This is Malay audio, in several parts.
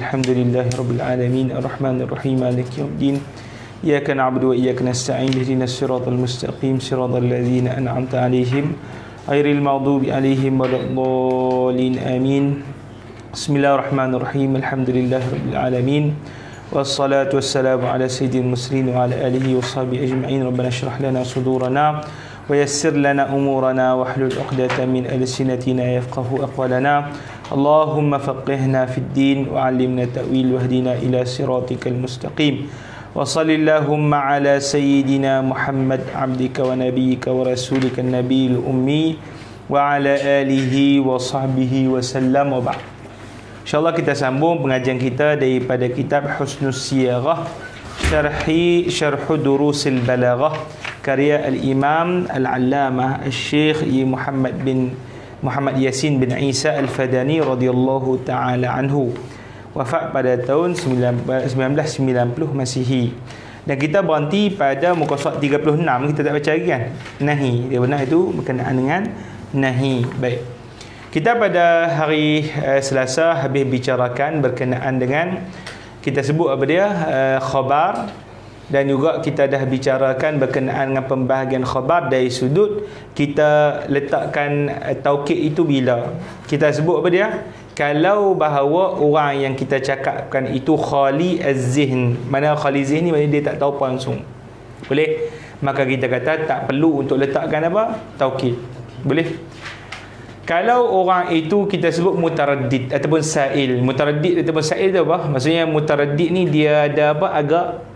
Alhamdulillahi Rabbil Alamin Ar-Rahmanir Rahim Maliki Yawmiddin Iyyaka na'budu wa iyyaka nasta'in Ihdinas siratal mustaqim Siratal ladzina an'amta 'alaihim ghairil maghdubi 'alaihim waladdallin amin. Bismillahirrahmanirrahim. Alhamdulillahi Rabbil Alamin Wassalatu wassalamu ala sayyidil mursalin wa ala alihi washabihi ajma'in. Rabbana shrah lana sudurana wa yassir lana umurana wahlul 'uqdatam min alsinatina yafqahu aqwalana. Allahumma faqihna fid din wa 'allimna ta'wil wahdina ila siratikal mustaqim. Wa sallallahumma ala sayyidina Muhammad abdika wa nabiyyika wa rasulika an-nabiyil ummi wa ala alihi wa sahbihi wa sallam wa ba'd. InsyaAllah kita sambung pengajian kita daripada kitab Husnus Siyarah Syarhu Durusil Balaghah karya Al-Imam Al-Allamah Al-Syekh Muhammad Yasin bin Isa Al-Fadani radhiyallahu ta'ala anhu. Wafat pada tahun 1990 Masihi. Dan kita berhenti pada muka surat 36. Kita tak baca lagi kan? Nahi. Dia benar itu berkenaan dengan nahi. Baik. Kita pada hari Selasa habis bicarakan berkenaan dengan, kita sebut apa dia, khabar. Dan juga kita dah bicarakan berkenaan dengan pembahagian khabar dari sudut kita letakkan taukid itu bila. Kita sebut apa dia? Kalau bahawa orang yang kita cakapkan itu khali az-zihn. Mana khali zihn ni? Maksudnya dia tak tahu apa langsung. Boleh? Maka kita kata tak perlu untuk letakkan apa? Taukid. Boleh? Kalau orang itu kita sebut mutaraddid ataupun sa'il. Mutaraddid ataupun sa'il tu apa? Maksudnya mutaraddid ni dia ada apa?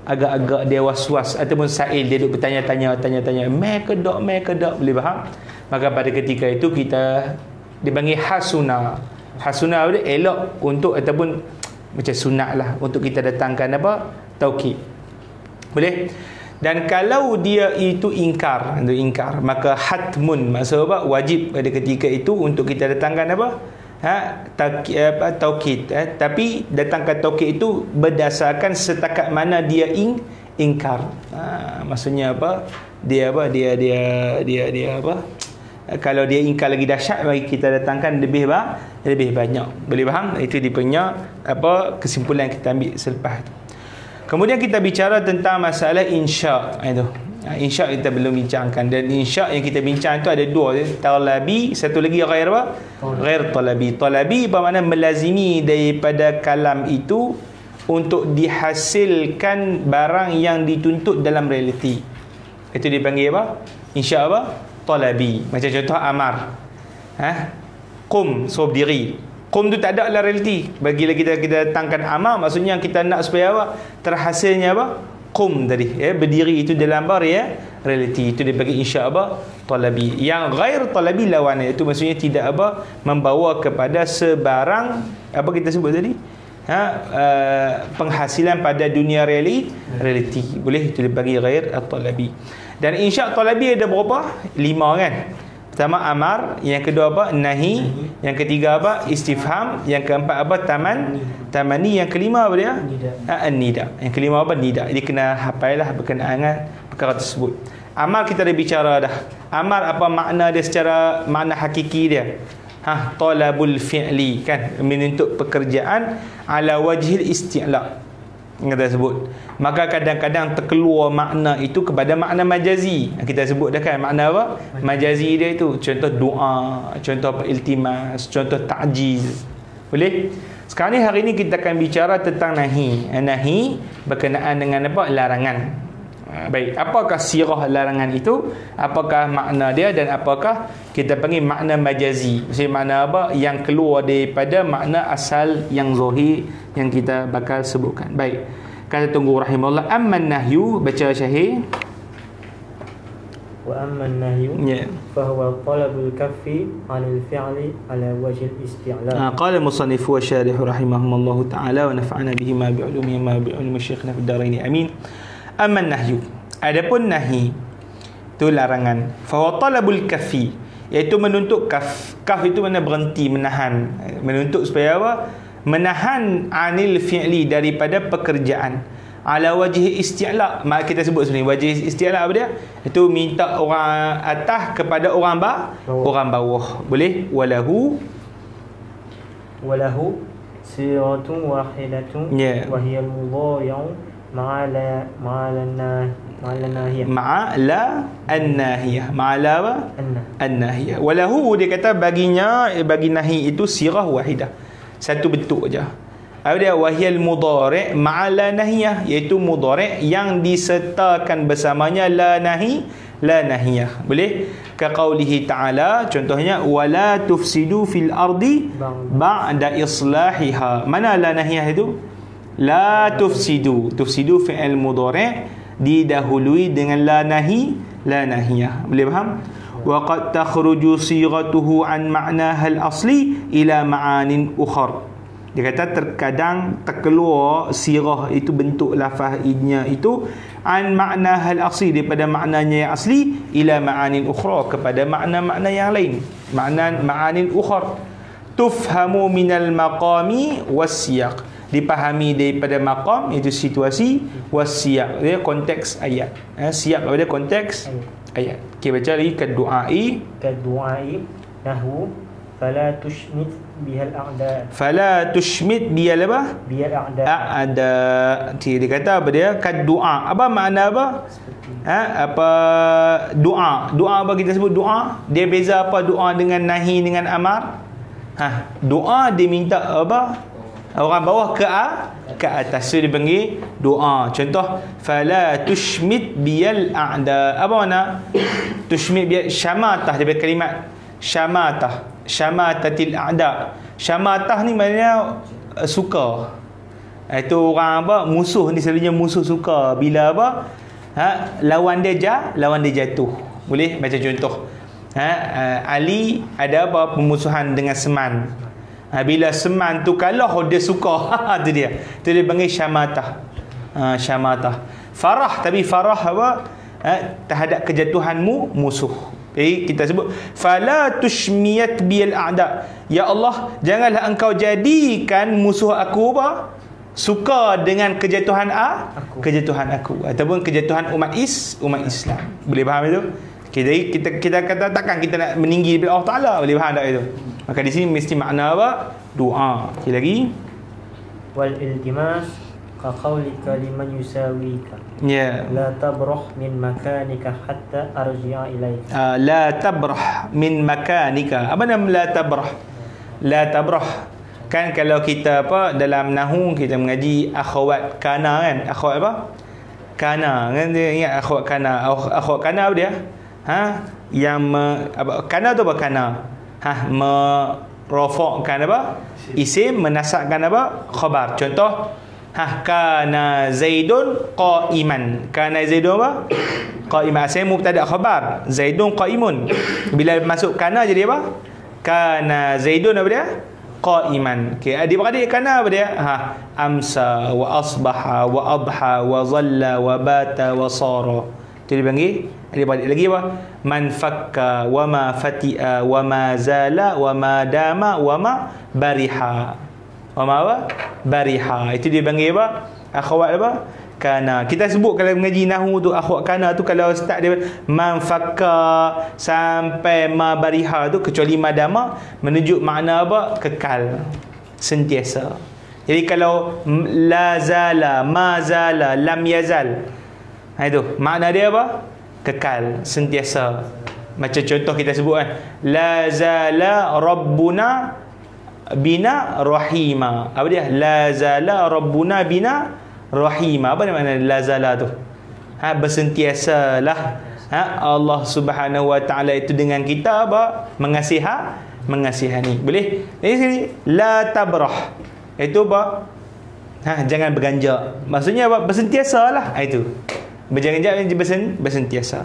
Agak-agak dia was-was. Ataupun sa'il, dia duduk bertanya-tanya, mai ke tak? Boleh faham? Maka pada ketika itu kita dipanggil hasuna. Hasuna dia elok untuk, ataupun macam sunat lah untuk kita datangkan apa? Taukid. Boleh? Dan kalau dia itu ingkar, maka hatmun, maksud apa? Wajib pada ketika itu untuk kita datangkan apa? Taukid. Tapi datangkan taukid itu berdasarkan setakat mana dia ingkar. Maksudnya apa? Dia apa? Kalau dia ingkar lagi dahsyat, bagi kita datangkan lebih banyak. Boleh faham? Itu dia punya apa kesimpulan yang kita ambil selepas itu. Kemudian kita bicara tentang masalah insya' itu. Insya' kita belum bincangkan. Dan insya' yang kita bincang itu ada dua. Talabi, satu lagi ghair apa? Ghair talabi. Talabi bermakna melazimi daripada kalam itu untuk dihasilkan barang yang dituntut dalam realiti. Itu dipanggil apa? Insya' apa? Talabi. Macam contoh amar. Qum, suruh berdiri. Qum tu tak ada dalam realiti. Bagilah kita datangkan amar, maksudnya kita nak supaya apa? Terhasilnya apa? Qum tadi. Berdiri itu dalam realiti. Itu dia bagi insya' apa? Talabi. Yang ghair talabi lawan itu maksudnya tidak apa? Membawa kepada sebarang apa kita sebut tadi? Penghasilan pada dunia realiti. Boleh itu dia bagi ghair talabi. Dan insya' talabi ada berapa? 5 kan? Pertama amar, yang kedua apa? Nahi, yang ketiga apa? Istifham, yang keempat apa? Tamani, yang kelima apa dia? Nida. Yang kelima apa? Nida. Dia kena hafallah berkenaan dengan perkara tersebut. Amar kita dah bicara dah. Amar apa makna dia secara makna hakiki dia? Talabul fi'li, kan, menuntut pekerjaan ala wajhil isti'la. Kita sebut. Maka kadang-kadang terkeluar makna itu kepada makna majazi. Kita sebut dah kan makna apa? Majazi dia itu. Contoh doa, contoh apa? Iltimas, contoh ta'jiz. Boleh? Sekarang ni hari ni kita akan bicara tentang nahi. Nahi berkenaan dengan apa? Larangan. Baik, apakah sirah larangan itu? Apakah makna dia dan apakah kita panggil makna majazi? Maksudnya makna apa? Yang keluar daripada makna asal yang zahir yang kita bakal sebutkan. Baik. Kata tunggu rahimahullah, amman nahyu, baca syahih. Wa amman nahyu fa huwa talabul kaffi 'anil fi'li 'ala wajhil isti'la. Qala al-musannif wa syarih rahimahullah ta'ala wa nafa'ana bihi ma bi'ulumihi ma bi'ulumi syekhna fid darain amin. Amman nahyu, adapun nahi itu larangan. Fa huwa talabul kaffi, iaitu menuntut kaf. Kaf itu mana berhenti, menahan. Menuntut supaya apa? Menahan anil fi'li, daripada pekerjaan, ala wajhi isti'la. Mak kita sebut sebenarnya wajhi isti'la apa dia? Itu minta orang atas kepada orang bawah. Boleh? Walahu صيغة واحدة Ya. وهي المضارع مع الناهية Ma'ala an-nahiyah. Ma'ala apa? النه An-nahiyah. Walahu dia kata baginya, bagi nahi itu sirah wahidah. Satu bentuk aja. Apa dia? Wahiyal mudhari' ma'ala nahiyah, iaitu mudhari' yang disertakan bersamanya la nahi, la nahiyah. Boleh? Ka qaulihi ta'ala, contohnya wala tufsidu fil ardi ba'da islahiha. Mana la nahiyah itu? La tufsidu. Tufsidu fi'il mudhari' didahului dengan la nahi, la nahiyah. Boleh faham? Wa qad takhruju sighatuhu an ma'naha al-asli ila ma'anin ukhar. Dia kata terkadang terkeluar sirah itu, bentuk lafaznya itu an makna hal asli, daripada maknanya yang asli ila ma'anin ukhra, kepada makna-makna yang lain, ma'anin ukhra tufhamu minal maqami wassiyaq, dipahami daripada maqam iaitu situasi, wassiyaq dia konteks ayat. Siyaq apa dia? Konteks ayat. Okey, baca lagi kadu'ai nahwu fala tushmit bihal a'da. Fala tushmit bihal apa? Bihal a'da. A'da. Dia kata apa dia? Kad doa. Apa makna apa? Apa doa? Doa apa kita sebut doa? Dia beza apa doa dengan nahi dengan amar? Doa dia minta apa? Orang bawah ke atas. So dia panggil doa. Contoh fala tushmit bihal a'da. Apa makna? Tushmit bihal syamatah, daripada kalimat syamatah. Syamatatil a'da. Syamatah ni maknanya suka. Itu orang apa? Musuh ni selalunya musuh suka bila apa? Lawan dia jatuh. Boleh baca contoh. Ali ada apa? Pemusuhan dengan Seman. Bila Seman tu kalah, dia suka. Tu dia. Tu dia panggil syamatah. Syamatah. Farah, tapi farah apa? Terhadap kejatuhanmu musuh. Jadi kita sebut fala tushmiyat bil a'da. Ya Allah, janganlah engkau jadikan musuh aku apa? Suka dengan kejatuhan kejatuhan aku ataupun kejatuhan umat Islam. Boleh faham itu? Okay, jadi kita kata takkan kita nak meninggi daripada Allah Taala, boleh faham tak itu? Maka di sini mesti makna apa? Doa. Okay, lagi wal iltimas ka qaulika liman yusawika. Ya. La tabrah min makanika hatta arji'a ilaika. La tabrah min makanika. Apa nama la tabrah? La tabrah. Kan kalau kita apa dalam nahwu kita mengaji akhawat kana kan? Akhawat apa? Kana. Kan dia ingat akhawat kana. Akhawat kana apa dia? Yang apa kana tu apa kana? Merofakkan apa? Isim, menasabkan apa? Khabar. Contoh kana Zaidun qa'iman. Kana Zaidun apa? Qa'iman. Saya mubtada khabar. Zaidun qa'imun. Bila masuk kana jadi apa? Kana Zaidun apa dia? Qa'iman. Okey, adik-beradik kana apa dia? Amsa wa asbaha wa adha wa zalla wa bata wa sara. Itu dipanggil adik-beradik. Lagi apa? Man fakka wa ma fati'a wa ma zala wa ma dama wa ma bariha. Apa? Bariha. Itu dia panggil apa? Akhwat apa? Kana. Kita sebut kalau mengaji nahwu tu akhwat kana tu kalau start dia man fakka sampai ma bariha tu, kecuali madama, menunjuk makna apa? Kekal, sentiasa. Jadi kalau la zala, ma zala, lam yazal, itu makna dia apa? Kekal, sentiasa. Macam contoh kita sebut kan, la zala rabbuna bina rahima. Apa dia? La zala rabbuna bina rahima. Apa makna la zala tu? Bersentiasalah Allah Subhanahu wa taala itu dengan kita apa? Mengasihani. Boleh? Jadi sini la tabrah. Itu apa? Jangan berganjak. Maksudnya apa? Bersentiasalah. Itu. Berjangan-jangan bersentiasa.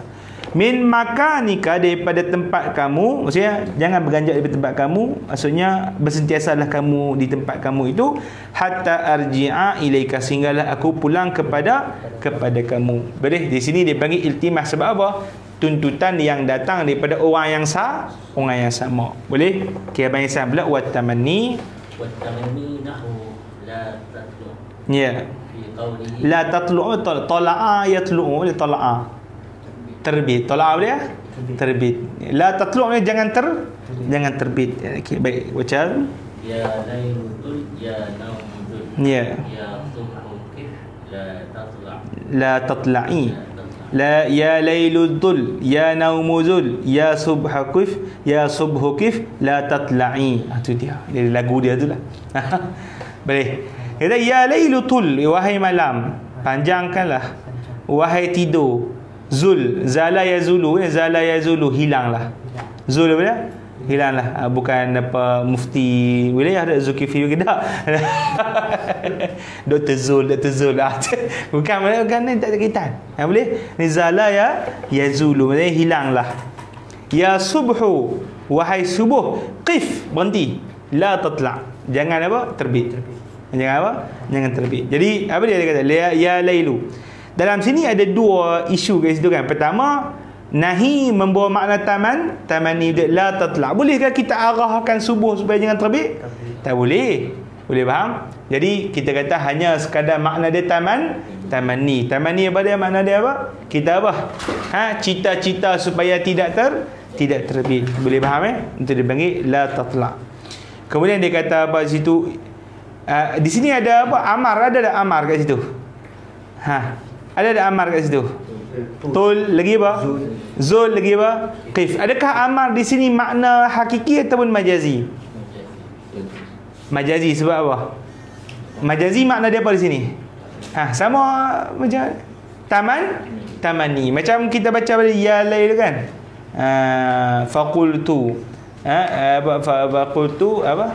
Min makanika, daripada tempat kamu, maksudnya jangan berganjak daripada tempat kamu, maksudnya bersentiasalah kamu di tempat kamu itu, hatta arji'a ilaika, sehinggalah aku pulang kepada kamu. Boleh? Di sini dia panggil iltimas. Sebab apa? Tuntutan yang datang daripada orang yang sama. Boleh? Okey, abang Ihsan pula wat tamanni nahu la tatlu. Ya. Fi qawlihi La tatlu, tala'a yatlu'u, tala'a terbit. Tolak apa dia? Terbit. La tatlu' ni jangan terbit. Okey, baik. Baca. Fi Ya lailul ya naumul Ya. ya subhu kif la tatla' La tatla'i. la tatla'. La ya lailudul ya naumuzul ya subhakif ya subhukif la tatla'i. Itu dia. Dari lagu dia tu lah. Boleh. Kata ya lailutul, wahai malam, panjangkanlah. Wahai tidur, zul, zala yazulu, zala yazulu, hilanglah. Zul apa dia? Hilanglah. Bukan apa mufti wilayah ada Zulkifli ke tak? Dr. Zul. Bukan ni tak ada kaitan. Boleh? Ni zala yazulu, maksudnya hilanglah. Ya subhu, wahai subuh, qif, berhenti. La tatla', jangan apa? Terbit. Jangan apa? Jangan terbit. Jadi apa dia kata? Ya lailu. Dalam sini ada dua isu kat situ kan. Pertama, nahi membawa makna taman ni la tatla'. Bolehkah kita arahkan subuh supaya jangan terbit? Tak boleh. Boleh faham? Jadi kita kata hanya sekadar makna dia taman ni apa dia? Makna dia apa? Kita apa? Cita-cita supaya tidak terbit. Boleh faham Itu dipanggil la tatla'. Kemudian dia kata apa di situ? Di sini ada apa? Amar. Ada tak amar kat situ? Ada tak amar kat situ? Tul lagi apa? Zul lagi apa? Qif. Adakah amar di sini makna hakiki ataupun majazi? Majazi sebab apa? Majazi makna dia apa di sini? Sama macam tamani. Macam kita baca pada ya lail kan? Faqultu. Faqultu apa?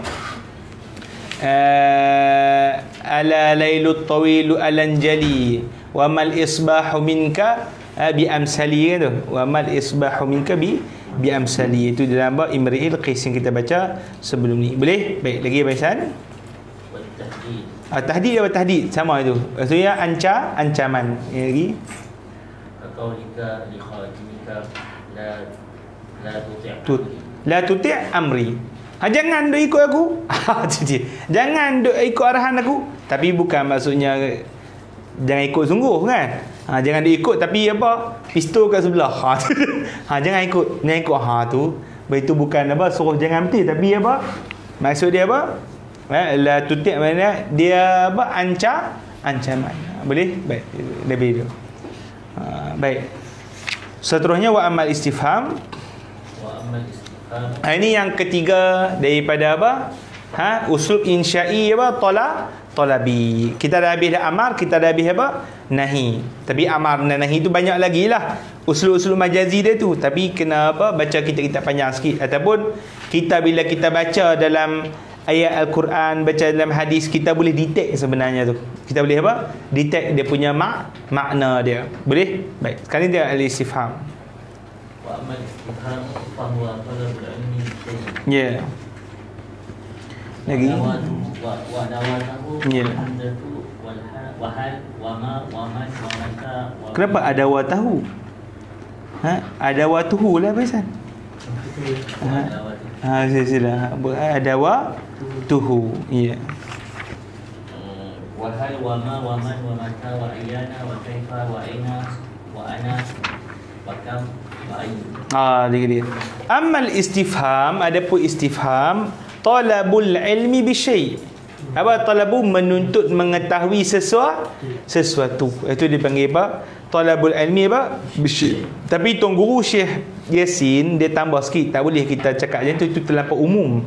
Ala lailut tawilu alanjali wa mal isbahu minka bi amsali tu. Wa mal isbahu minka bi amsali. Itu dalam bab Imri'il Qais yang kita baca sebelum ni. Boleh? Baik, lagi bahasan. Tahdid apa tahdid? Sama itu. Maksudnya ancaman. Lagi. Qaulika li khatimika la tuti' amri. Jangan duk ikut aku. Jangan duk ikut arahan aku. Tapi bukan maksudnya jangan ikut sungguh kan. Jangan duk ikut tapi apa? Pistol kat sebelah. Jangan ikut. Jangan ikut tu. Itu bukan apa suruh jangan berhenti tapi apa? Maksud dia apa? La tuti' maknanya dia apa? Ancaman. Boleh? Baik. Lebih tu. Baik. Seterusnya wa amal istifham. Ini yang ketiga daripada apa? Uslub insya'i apa? Talabi. Kita dah habis dah amar, kita dah habis apa? Nahi. Tapi amar dan nahi tu banyak lagi lah uslub-uslub majazi dia tu. Tapi kena apa? Baca kita panjang sikit. Ataupun bila kita baca dalam ayat Al-Quran, baca dalam hadis, kita boleh detect sebenarnya tu. Kita boleh apa? Detect dia punya makna dia. Boleh? Baik. Sekarang dia al-istifham. Wa amal istifham fa huwa talabul ilmi syai'. Ya. Lagi. Wa dawatahu hamzatu wa hal wa ma wa man wa mata. Kenapa ada wa tahu? Ada wa tuhu lah Faisan. Sila. Ada wa tuhu. Ya. Wa hal wa ma wa man wa mata wa ayyana wa kaifa wa aina wa ana wa kam. Dia. Amal istifham, adapun istifham talabul ilmi bi syai'. Apa talabu? Menuntut mengetahui sesuatu. Itu dipanggil apa? Talabul ilmi apa? Bi syai'. Tapi Tuan Guru Syekh Yasin dia tambah sikit. Tak boleh kita cakap macam tu, itu terlampau umum.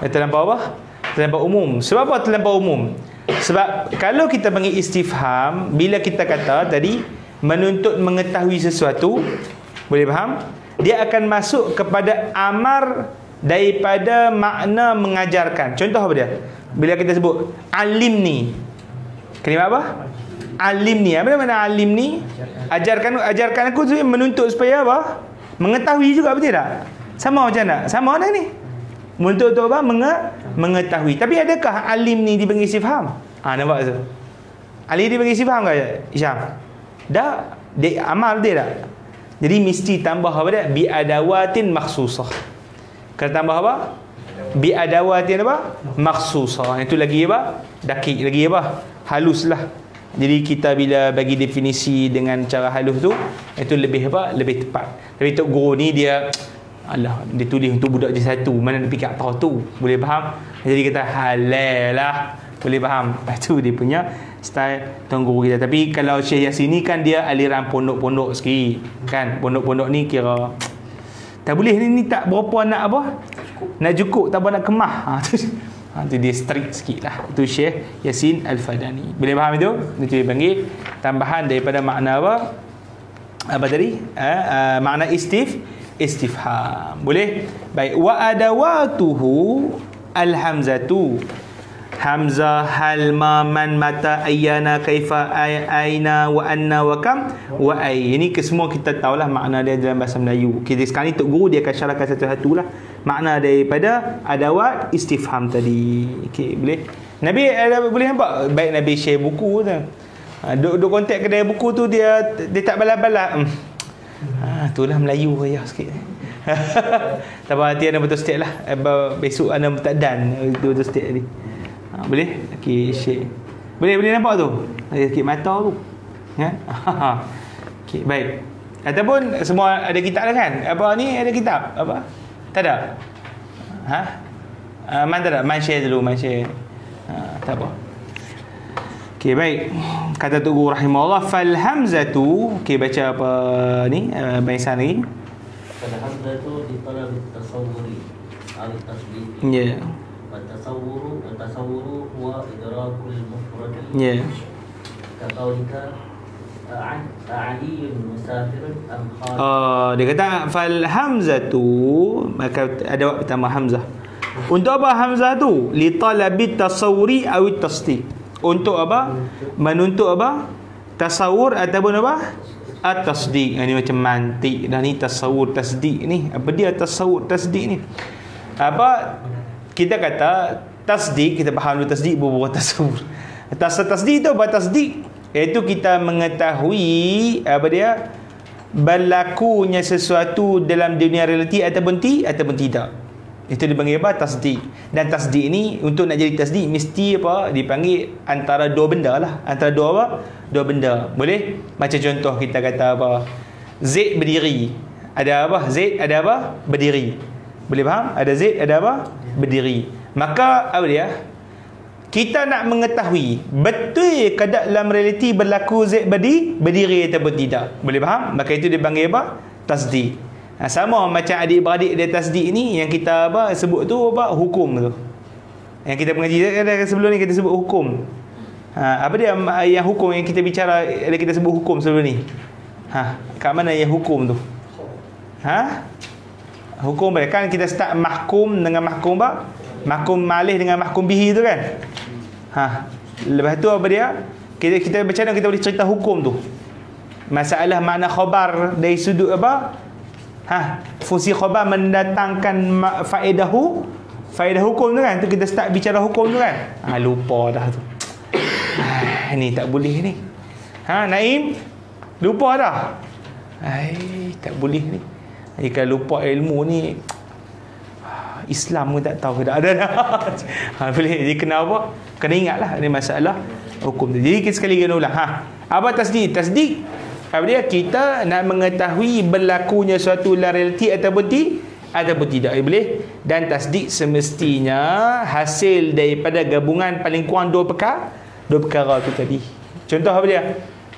Terlampau apa? Terlampau umum. Sebab apa terlampau umum? Sebab kalau kita panggil istifham, bila kita kata tadi menuntut mengetahui sesuatu, boleh faham? Dia akan masuk kepada amar daripada makna mengajarkan. Contoh apa dia? Bila kita sebut alimni. Kalimah apa? Alimni. Apa makna alimni? Ajarkan aku tu, menuntut supaya apa? Mengetahui juga, betul tak? Sama macam tak? Sama dah ni. Menuntut untuk apa? Mengetahui. Tapi adakah alim ni dipanggil istifham? Nampak tu? Alim dipanggil istifham ke Isyam? Dah. Dia amal dia tak? Jadi mesti tambah apa dia? Bi adawatin makhsusah. Kalau tambah apa? Bi adawatin apa? Makhsusah. Itu lagi apa? Dakik lagi apa? Halus lah. Jadi kita bila bagi definisi dengan cara halus tu, itu lebih apa? Lebih tepat. Tapi Tok Guru ni dia Alah, dia tulis untuk budak je satu, mana dia fikir tahu tu. Boleh faham? Jadi kata halal lah. Boleh faham? Lepas tu dia punya style Tuan Guru kita. Tapi kalau Syekh Yasin ni kan dia aliran pondok-pondok sikit. Kan? Pondok-pondok ni kira tak boleh ni tak berapa nak apa? Nak cukup tak apa nak kemah. Tu dia strict sikit lah. Itu Syekh Yasin Al-Fadani. Boleh faham itu? Itu dia panggil tambahan daripada makna apa? Apa tadi? Makna istifham. Boleh? Baik. Wa adawatuhu al-hamzatu. Hamzah, hal, ma, man, mata, ayyana, kaifa, aina, wa anna, wa kam, wa ay. Ini semua kita tahulah makna dia dalam bahasa Melayu. Okay, sekarang ni Tok Guru dia akan syarahkan satu-satu lah makna daripada adawat istifham tadi. Okay, boleh? Nabi boleh nampak baik Nabi share buku tu. Duk kontak kedai buku tu dia tak balas-balas. Itulah Melayu raya sikit. Tak apa, hati anda betul setiap lah. Besok anda tak dan betul setiap tadi. Boleh? Okey, Syekh. Boleh nampak tu? Ada sikit mata tu. Ya? Okey, baik. Ataupun semua ada kitab dah kan? Apa ni ada kitab? Apa? Tak ada? Man tak ada? Man share dulu, man share. Tak apa. Okey, baik. Kata Tok Guru rahimahullah, fal hamzatu. Okey, baca apa ni? Baisan lagi. Fal hamzatu di talab at-tasawwuri al-tasbih. Ya. والتصور هو إدراك المفرد كقولك علي مسافر أم خالد. Dia kata fal hamzatu, maka ada waktu pertama hamzah. Untuk apa hamzah tu? Li talabi tasawuri aw tasdiq. Untuk apa? Menuntut apa? Tasawur ataupun apa? At-tasdiq. Ini macam mantik dah ni, tasawur tasdiq ni. Apa dia tasawur tasdiq ni? Apa kita kata tasdik, kita faham dulu tasdik bukan tasawur. Tasdik tu apa tasdik? Iaitu kita mengetahui apa dia berlakunya sesuatu dalam dunia realiti ataupun tidak. Itu dipanggil apa? Tasdik. Dan tasdik ni untuk nak jadi tasdik mesti apa? Dipanggil antara dua benda lah. Antara dua apa? Dua benda. Boleh? Macam contoh kita kata apa? Zaid berdiri. Ada apa? Zaid ada apa? Berdiri. Boleh faham? Ada Zaid, ada apa? Berdiri. Maka apa dia? Kita nak mengetahui betul ke dalam realiti berlaku Zaid berdiri ataupun tidak. Boleh faham? Maka itu dipanggil apa? Tasdik. Sama macam adik-beradik dia tasdik ni yang kita apa sebut tu apa? Hukum tu. Yang kita mengaji sebelum ni kita sebut hukum. Apa dia yang hukum yang kita bicara ada kita sebut hukum sebelum ni? Kat mana yang hukum tu? Hukum boleh kan kita start mahkum dengan mahkum apa? Mahkum malih dengan mahkum bihi tu kan? Lepas tu apa dia? Kita macam mana kita boleh cerita hukum tu? Masalah makna khabar dari sudut apa? Fungsi khabar mendatangkan faedah hukum tu kan? Tu kita start bicara hukum tu kan? Lupa dah tu. Ni tak boleh ni. Naim lupa dah. Tak boleh ni. Jika lupa ilmu ni Islam pun tak tahu dah ada. Boleh. Jadi kena apa? Kena ingatlah ni masalah hukum tu. Jadi kita sekali kena ulang. Apa tasdik? Tasdik apa dia? Kita nak mengetahui berlakunya suatu realiti ataupun tidak. Boleh. Dan tasdik semestinya hasil daripada gabungan paling kurang dua perkara tu tadi. Contoh apa dia?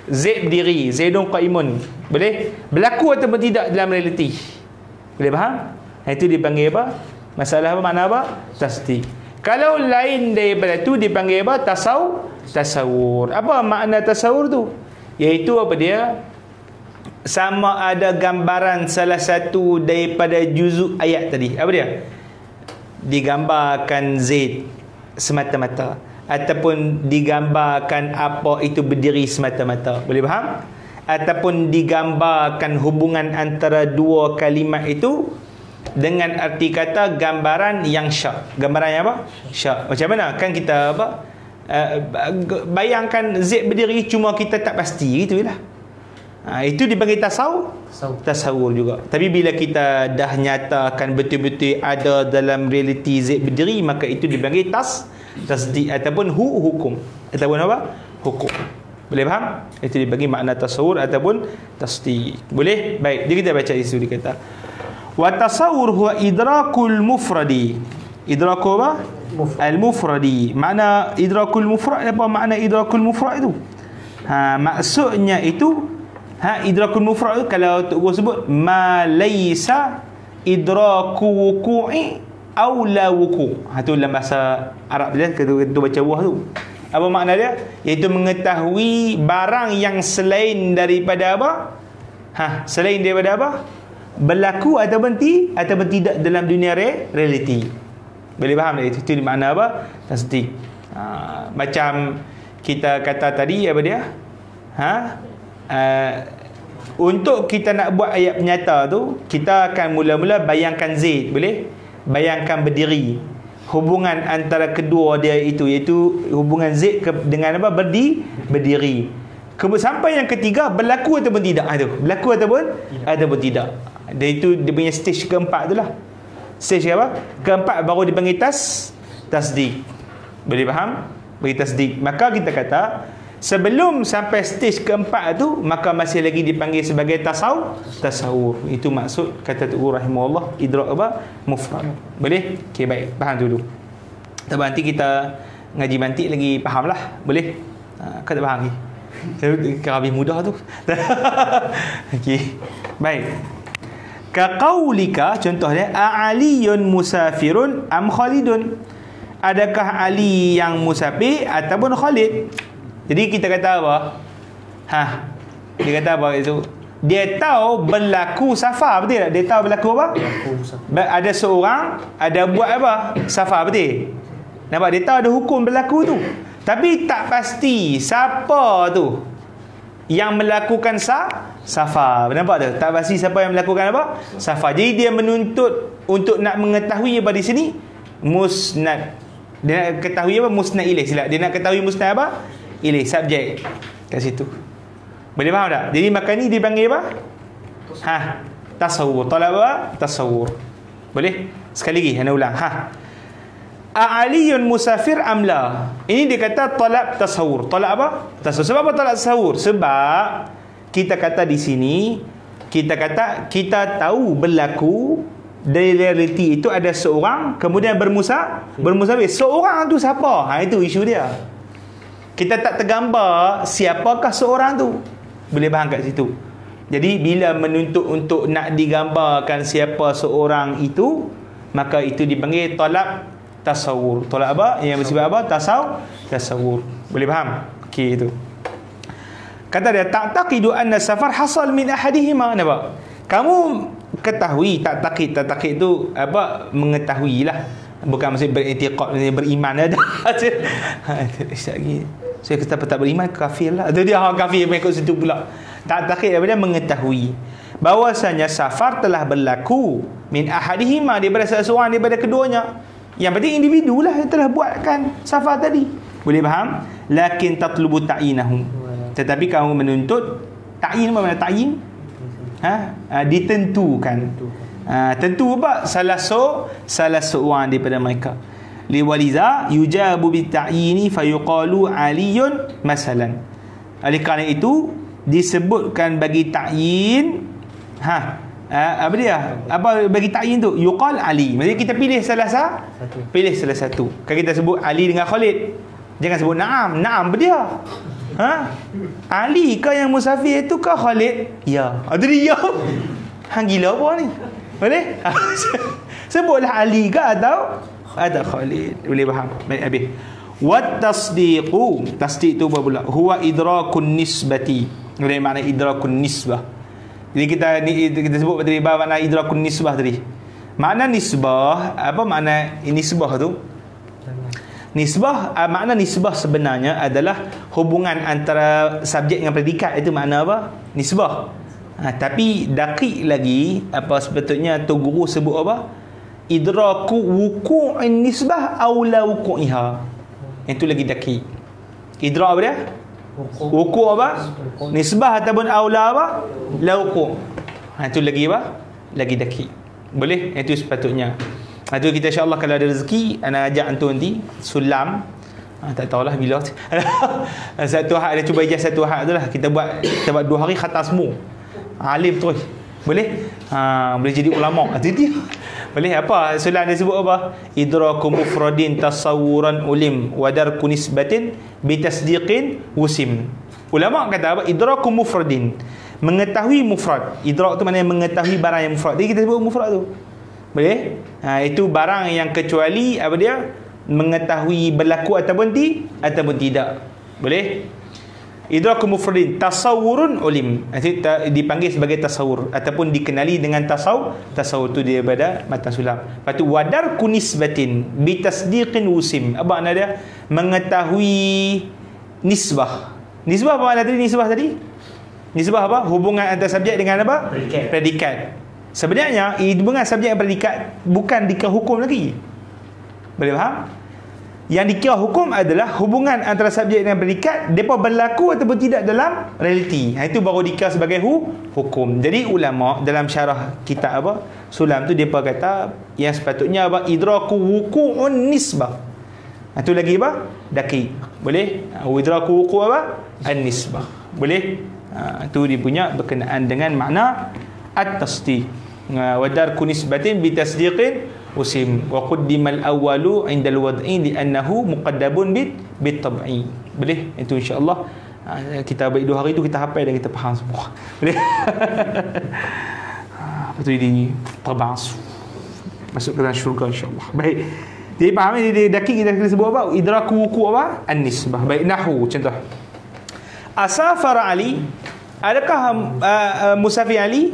Zaid berdiri, Zaidun qaimun. Boleh? Berlaku ataupun tidak dalam realiti. Boleh faham? Itu dipanggil apa? Masalah apa? Makna apa? Tasdik. Kalau lain daripada itu dipanggil apa? Tasawur. Apa makna tasawur tu? Iaitu apa dia? Sama ada gambaran salah satu daripada juzuk ayat tadi. Apa dia? Digambarkan Zaid semata-mata ataupun digambarkan apa itu berdiri semata-mata. Boleh faham? Ataupun digambarkan hubungan antara dua kalimat itu dengan arti kata gambaran yang syak. Gambaran yang apa? Syak. Macam mana? Kan kita apa? Bayangkan Zaid berdiri cuma kita tak pasti, gitulah. Itu dipanggil tasawur juga. Tapi bila kita dah nyatakan betul-betul ada dalam realiti Zaid berdiri, maka itu dipanggil tasdik ataupun hukum. Ataupun apa? Hukum. Boleh faham? Itu dibagi makna tasawur ataupun tasdik. Boleh? Baik. Jadi kita baca isu dia kata Wa tasawwur huwa idrakul mufradi. Idraku apa? Al-mufradi. Makna idrakul mufrad, apa makna idrakul mufrad itu? Maksudnya itu idrakul mufrad itu kalau Tok Guru sebut ma laisa idraku wuqu'i aw la wuqu'. Itu dalam bahasa Arab dia kita baca buah tu. Apa makna dia? Iaitu mengetahui barang yang selain daripada apa? Selain daripada apa? Berlaku ataupun tidak dalam dunia realiti. Boleh faham tak? Itu makna apa? Tasdik. Macam kita kata tadi apa dia? Untuk kita nak buat ayat penyata tu, kita akan mula-mula bayangkan Zaid, boleh? Bayangkan berdiri. Hubungan antara kedua dia itu, iaitu hubungan Zaid dengan apa? Berdiri. Sampai yang ketiga, berlaku ataupun tidak. Berlaku ataupun tidak. Dia itu dia punya stage keempat tu lah. Stage apa? Keempat baru dipanggil tasdik. Boleh faham? Bagi tasdik. Maka kita kata sebelum sampai stage keempat tu, maka masih lagi dipanggil sebagai tasawur. Itu maksud kata Tok Guru rahimahullah idrak apa? Mufrad. Boleh? Okey, baik. Faham dulu. Tapi nanti kita ngaji mantik lagi faham lah. Boleh? Kau tak faham lagi? Lebih mudah tu. Okey. Baik. Kaqaulika, contoh dia, a'aliyun musafirun am khalidun. Adakah Ali yang musafir ataupun Khalid? Jadi kita kata apa? Dia kata apa itu? Dia tahu berlaku safar, betul tak? Dia tahu berlaku apa? Ada seorang ada buat apa? Safar, betul? Nampak? Dia tahu ada hukum berlaku tu. Tapi tak pasti siapa tu yang melakukan safar. Nampak tak? Tak pasti siapa yang melakukan apa? Safar. Jadi dia menuntut untuk nak mengetahui apa di sini? Musnad. Dia nak ketahui apa? Musnad ilaih. Silap. Dia nak ketahui musnad apa? Ilaih, subjek kat situ. Boleh faham tak? Jadi maka ni dipanggil apa? Tasawur. Talab apa? Tasawur. Boleh? Sekali lagi ana ulang. A'aliyun musafir amla. Ini dia kata talab tasawur. Talab apa? Tasawur. Sebab apa talab tasawur? Sebab kita kata di sini, kita kata kita tahu berlaku dari realiti itu ada seorang kemudian bermusafir. Seorang tu siapa? Itu isu dia. Kita tak tergambar siapakah seorang tu. Boleh faham kat situ. Jadi bila menuntut untuk nak digambarkan siapa seorang itu, maka itu dipanggil talab tasawur. Talab apa? Yang bersifat apa? Tasawur. Boleh faham? Okey, itu. Kata dia, ta'taqidu anna safar hasal min ahadihima. Nampak? Kamu ketahui, takid tu apa? Mengetahuilah. Bukan maksud beriktiqad, beriman ada. Saya kata tak beriman, kafir lah. Itu dia kafir mengikut situ pula. Takid apa dia? Mengetahui bahawasanya safar telah berlaku min ahadihima, daripada seseorang daripada keduanya. Yang penting individu lah yang telah buatkan safar tadi. Boleh faham? Lakin tatlubu ta'inahum. Tetapi kamu menuntut ta'in. Apa makna ta'in? Ditentukan. Tentu apa? Salah seorang daripada mereka. Liwaliza yujabu bita'ini fayuqalu aliyun masalan. Oleh kerana itu disebutkan bagi ta'yin apa dia? Apa bagi ta'yin tu? Yuqal Ali. Maksudnya kita pilih salah satu. Kalau kita sebut Ali dengan Khalid, jangan sebut Naam. Naam dia. Ali ke yang musafir itu ke Khalid? Ya. Itu dia. Gila apa ni? Boleh? Sebutlah Ali ke atau Khalid. Boleh faham? Baik, habis. Wat tasdiqu. Tasdiq tu apa pula? Huwa idrakun nisbati. Ini makna idrakun nisbah. Jadi kita sebut tadi makna idrakun nisbah tadi. Makna nisbah, apa makna nisbah tu? Nisbah, makna nisbah sebenarnya adalah hubungan antara subjek dengan predikat. Itu makna apa? Nisbah. Tapi dakik lagi, apa sepatutnya Tok Guru sebut apa? Idraku wuqu'in nisbah aw la wuqu'iha. Itu lagi dakik. Idrak apa dia? Wuku' apa? Nisbah ataupun aula apa? La wuku'. Itu lagi apa? Lagi dakik. Boleh? Itu sepatutnya. Itu kita insya-Allah kalau ada rezeki ana ajak antum nanti sulam. Tak tahulah bila. Satu hari ada cuba ijaz satu hari tu lah. Kita buat 2 hari khatam semua. Alim terus. Boleh? Boleh jadi ulama. Itu dia. Boleh apa? Soalan dia sebut apa? Idraku mufradin tasawuran ulim wa darku nisbatin bitasdiqin wusim. Ulama kata apa? Idraku mufradin. Mengetahui mufrad. Idrak tu maknanya mengetahui barang yang mufrad. Jadi kita sebut mufrad tu. Boleh? Itu barang yang kecuali apa dia? Mengetahui berlaku ataupun tidak. Boleh? Idraku mufradin tasawurun ulim. Dipanggil sebagai tasawur ataupun dikenali dengan tasawur tu dia pada matan sulam. Lepas tu wadar kunisbatin bitasdiqin wusim. Apa makna dia? Mengetahui nisbah. Nisbah apa makna tadi? Nisbah apa? Hubungan antara subjek dengan apa? Predikat. Sebenarnya hubungan subjek dan predikat bukan dikira hukum lagi. Boleh faham? Yang dikira hukum adalah hubungan antara subjek dan predikat, depa berlaku ataupun tidak dalam realiti. Itu baru dikira sebagai hukum. Jadi ulama dalam syarah kitab apa? Sulam tu depa kata yang sepatutnya apa? Idraku wuqu'un nisbah. Itu lagi apa? Daqi. Boleh? Idraku wuqu' apa? An-nisbah. Boleh? Itu dia punya berkenaan dengan makna at-tasdiq. Wa darku nisbatin bi tasdiqin usim wa qaddimal awwalu 'inda al-wad'i li'annahu muqaddabun bit tab'i. Boleh? Itu insya-Allah kita baik 2 hari tu kita hafal dan kita faham semua. Boleh? Betul ini tabas masuk ke dalam syurga insya-Allah. Baik. Jadi faham ni daki kita kena sebut apa? Idraku wuqu' apa? An-nisbah. Baik, nahwu contoh. Asafara Ali, adakah musafir Ali?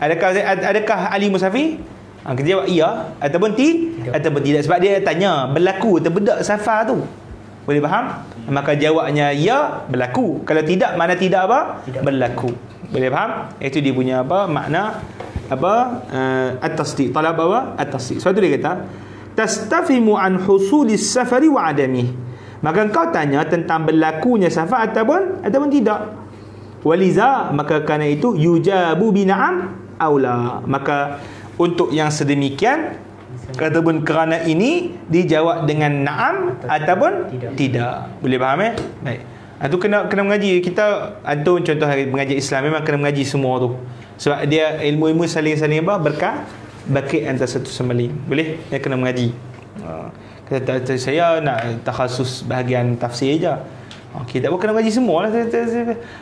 Adakah Ali musafir? Kita jawab iya ataupun tidak, sebab dia tanya berlaku atau tidak safar tu. Boleh faham? Maka jawabnya ya, berlaku. Kalau tidak, mana tidak apa? Berlaku. Boleh faham? Itu dia punya apa? Makna apa? At-tasdiq. Talab apa? At-tasdiq. Sebab tu dia kata tastafimu an husulis safari wa adami. Maka kau tanya tentang berlakunya safar ataupun tidak. Waliza, maka kerana itu yujabu bina'am aula. Maka untuk yang sedemikian ataupun kerana ini dijawab dengan na'am ataupun tidak. Boleh faham Baik. Itu kena mengaji. Kita antum contoh hari mengaji Islam memang kena mengaji semua tu. Sebab dia ilmu-ilmu saling apa? Berkait antara satu sama lain. Boleh? Dia kena mengaji. Kata saya nak takhasus bahagian tafsir je. Okey, tak apa, kena mengaji semua lah.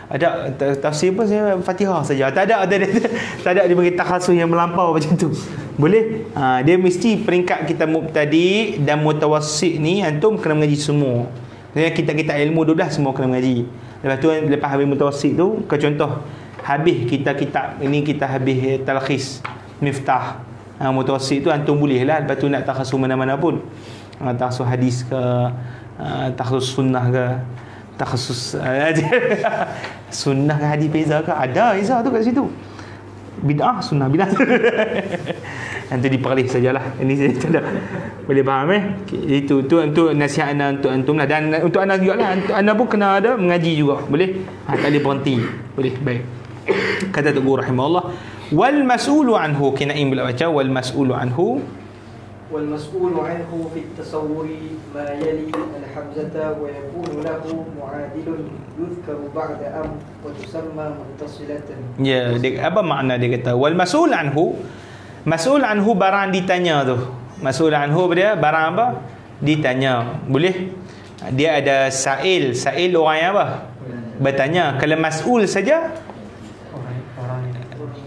Ada tafsir pun saya Fatihah saja. Tak ada dia bagi takhasus yang melampau macam tu. Boleh? Dia mesti peringkat kita mubtadi dan mutawassit ni antum kena mengaji semua. Kita ilmu 12 semua kena mengaji. Lepas tu lepas habis mutawassit tu, ke contoh habis kitab ini, kita habis talkhis miftah. Mutawassit tu antum boleh lah. Lepas tu nak takhasus mana-mana pun. Takhasus hadis ke, takhasus sunnah ke, takhasus sunnah ke hadis beza ke, ada beza tu kat situ. Bid'ah, sunnah, bid'ah. Nanti diperlih sajalah. Ini saya tak ada. Boleh faham Itu untuk nasihat anda untuk antum lah. Dan untuk anda juga lah. Anda pun kena ada mengaji juga. Boleh? Tak boleh berhenti. Boleh? Baik. Kata Tuhan rahimahullah, wal mas'ulu anhu, kena pula baca wal mas'ulu anhu. والمسؤول عنه في التصور ما يلي الحمزة ويكون له معادل يذكر بعد وتسمى متصلة. Ya, apa makna dia kata wal mas'ul anhu? Mas'ul anhu barang ditanya tu. Mas'ul anhu dia barang apa? Ditanya. Boleh? Dia ada sa'il orang yang apa? Bertanya. Kalau mas'ul saja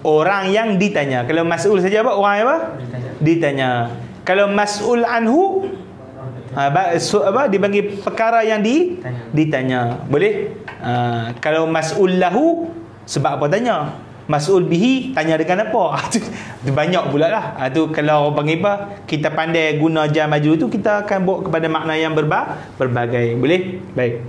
orang yang ditanya. Kalau mas'ul saja apa? Orang yang apa? Ditanya. Kalau mas'ul anhu dipanggil perkara yang ditanya. Boleh? Kalau mas'ul lahu, sebab apa tanya? Mas'ul bihi, tanya dengan apa? Itu banyak pula lah. Itu kalau orang panggil apa, kita pandai guna jar maju tu, kita akan bawa kepada makna yang berbagai. Boleh? Baik.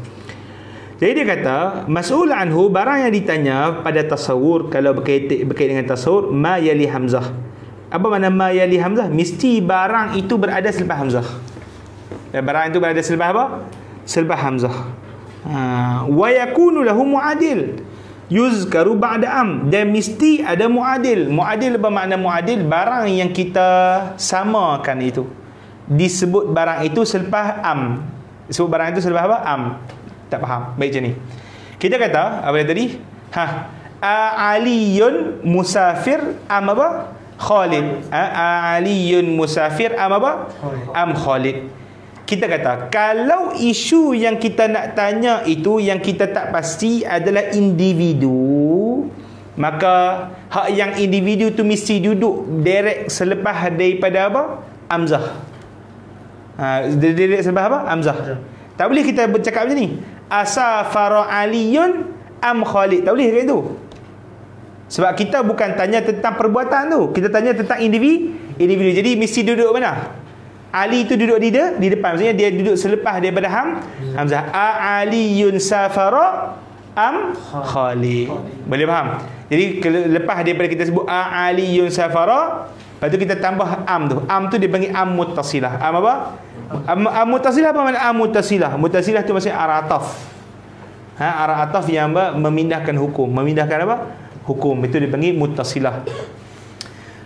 Jadi dia kata mas'ul anhu, barang yang ditanya pada tasawur. Kalau berkait dengan tasawur, ma yali hamzah. Apa makna ma yali hamzah? Mesti barang itu berada selepas hamzah. Dan barang itu berada selepas apa? Selepas hamzah. Wa yakunu lahu muadil yuzkaru ba'da am. Dan mesti ada muadil. Muadil apa makna muadil? Barang yang kita samakan itu disebut barang itu selepas am. Disebut barang itu selepas apa? Am. Tak faham. Baik macam ni. Kita kata apa tadi? Aliyun musafir am apa? Khalid. Aliyun musafir am apa? Am Khalid. Kita kata, kalau isu yang kita nak tanya itu yang kita tak pasti adalah individu, maka hak yang individu tu mesti duduk direct selepas daripada apa? Hamzah. Direct selepas apa? Hamzah. Tak boleh kita bercakap macam ni. Asafara Aliyun am Khalid. Tak boleh kayak itu. Sebab kita bukan tanya tentang perbuatan tu, kita tanya tentang individu. Jadi mesti duduk mana? Ali tu duduk di depan. Maksudnya dia duduk selepas daripada Hamzah. Aliyun safara am Khalid. Boleh faham? Jadi lepas daripada kita sebut Aliyun safara, lepas tu kita tambah am tu. Am tu dia panggil am muttasilah. Am apa? Am muttasilah apa makna am muttasilah? Muttasilah tu maksudnya arah ataf. Arah ataf yang memindahkan hukum. Memindahkan apa? Hukum. Itu dipanggil muttasilah.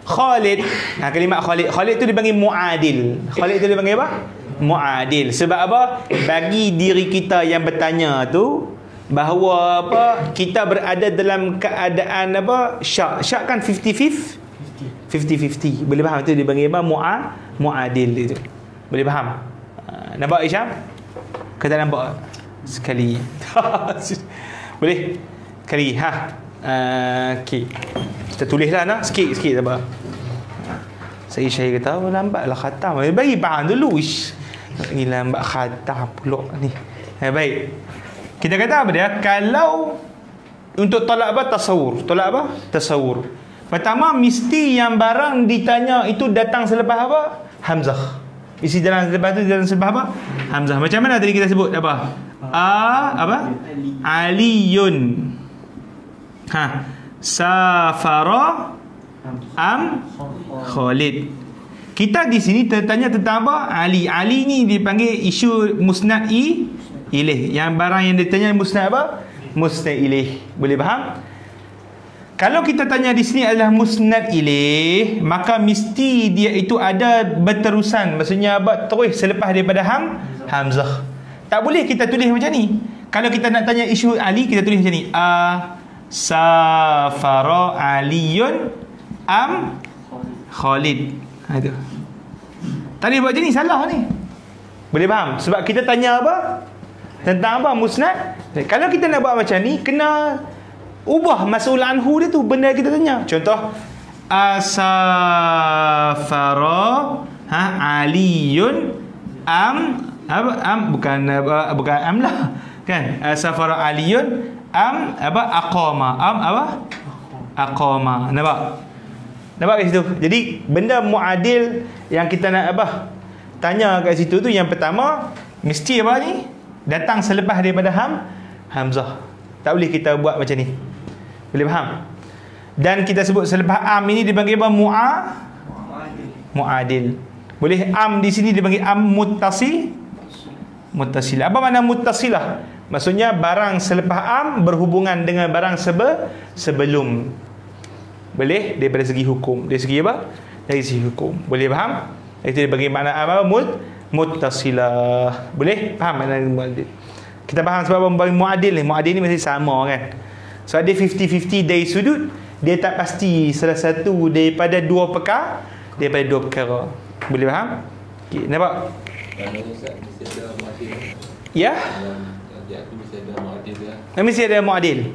Khalid, kalimat Khalid tu dipanggil muadil. Khalid tu dipanggil apa? Muadil. Sebab apa? Bagi diri kita yang bertanya tu bahawa apa? Kita berada dalam keadaan apa? Syak. Syak kan 50-50. Boleh faham tu dipanggil apa? Muadil itu. Boleh faham? Nampak Isyam? Kata nampak sekali. Boleh? Sekali. Okey. Kita tulislah nak sikit apa. Saya kata lambatlah khatam. Bagi faham dulu. Ni lambat khatam pula ni. Baik. Kita kata apa dia? Kalau untuk tolak apa? Tasawur. Tolak apa? Tasawur. Pertama, mesti yang barang ditanya itu datang selepas apa? Hamzah. Isi dalam selepas tu dalam selepas apa? Hamzah. Macam mana tadi kita sebut apa? Apa? Aliyun. Safara am Khalid. Kita di sini tertanya tentang apa? Ali. Ali ni dipanggil isu musnad ilaih. Yang barang yang ditanya musnad apa? Musnad ilaih. Boleh faham? Kalau kita tanya di sini adalah musnad ilaih, maka mesti dia itu ada berterusan. Maksudnya apa? Terus selepas daripada Hamzah. Tak boleh kita tulis macam ni. Kalau kita nak tanya isu Ali, kita tulis macam ni. Safara Aliyun am Khalid. Itu. Tadi buat macam ni salah ni. Boleh faham? Sebab kita tanya apa? Tentang apa? Musnad. Kalau kita nak buat macam ni, kena ubah mas'ul anhu dia tu, benda kita tanya. Contoh, Asafara Aliyun am bukan am lah. Kan? Asafara Aliyun am aqama. Aqama. Nampak kat situ. Jadi benda muadil yang kita nak tanya kat situ tu, yang pertama mesti apa ni? Datang selepas daripada Hamzah. Tak boleh kita buat macam ni. Boleh faham? Dan kita sebut selepas am ini dipanggil apa? Muadil. Boleh am di sini dipanggil am muttasilah. Apa makna muttasilah? Maksudnya barang selepas am berhubungan dengan barang sebelum. Boleh daripada segi hukum. Dari segi apa? Dari segi hukum. Boleh faham? Itu dia bagi makna apa? Muttasilah. Boleh faham makna muadil? Kita faham sebab apa muadil ni? Muadil ni mesti sama kan? So dia 50-50 dari sudut, dia tak pasti salah satu daripada dua perkara. Boleh faham? Okay, nampak? Ya? Mesti ada muadil.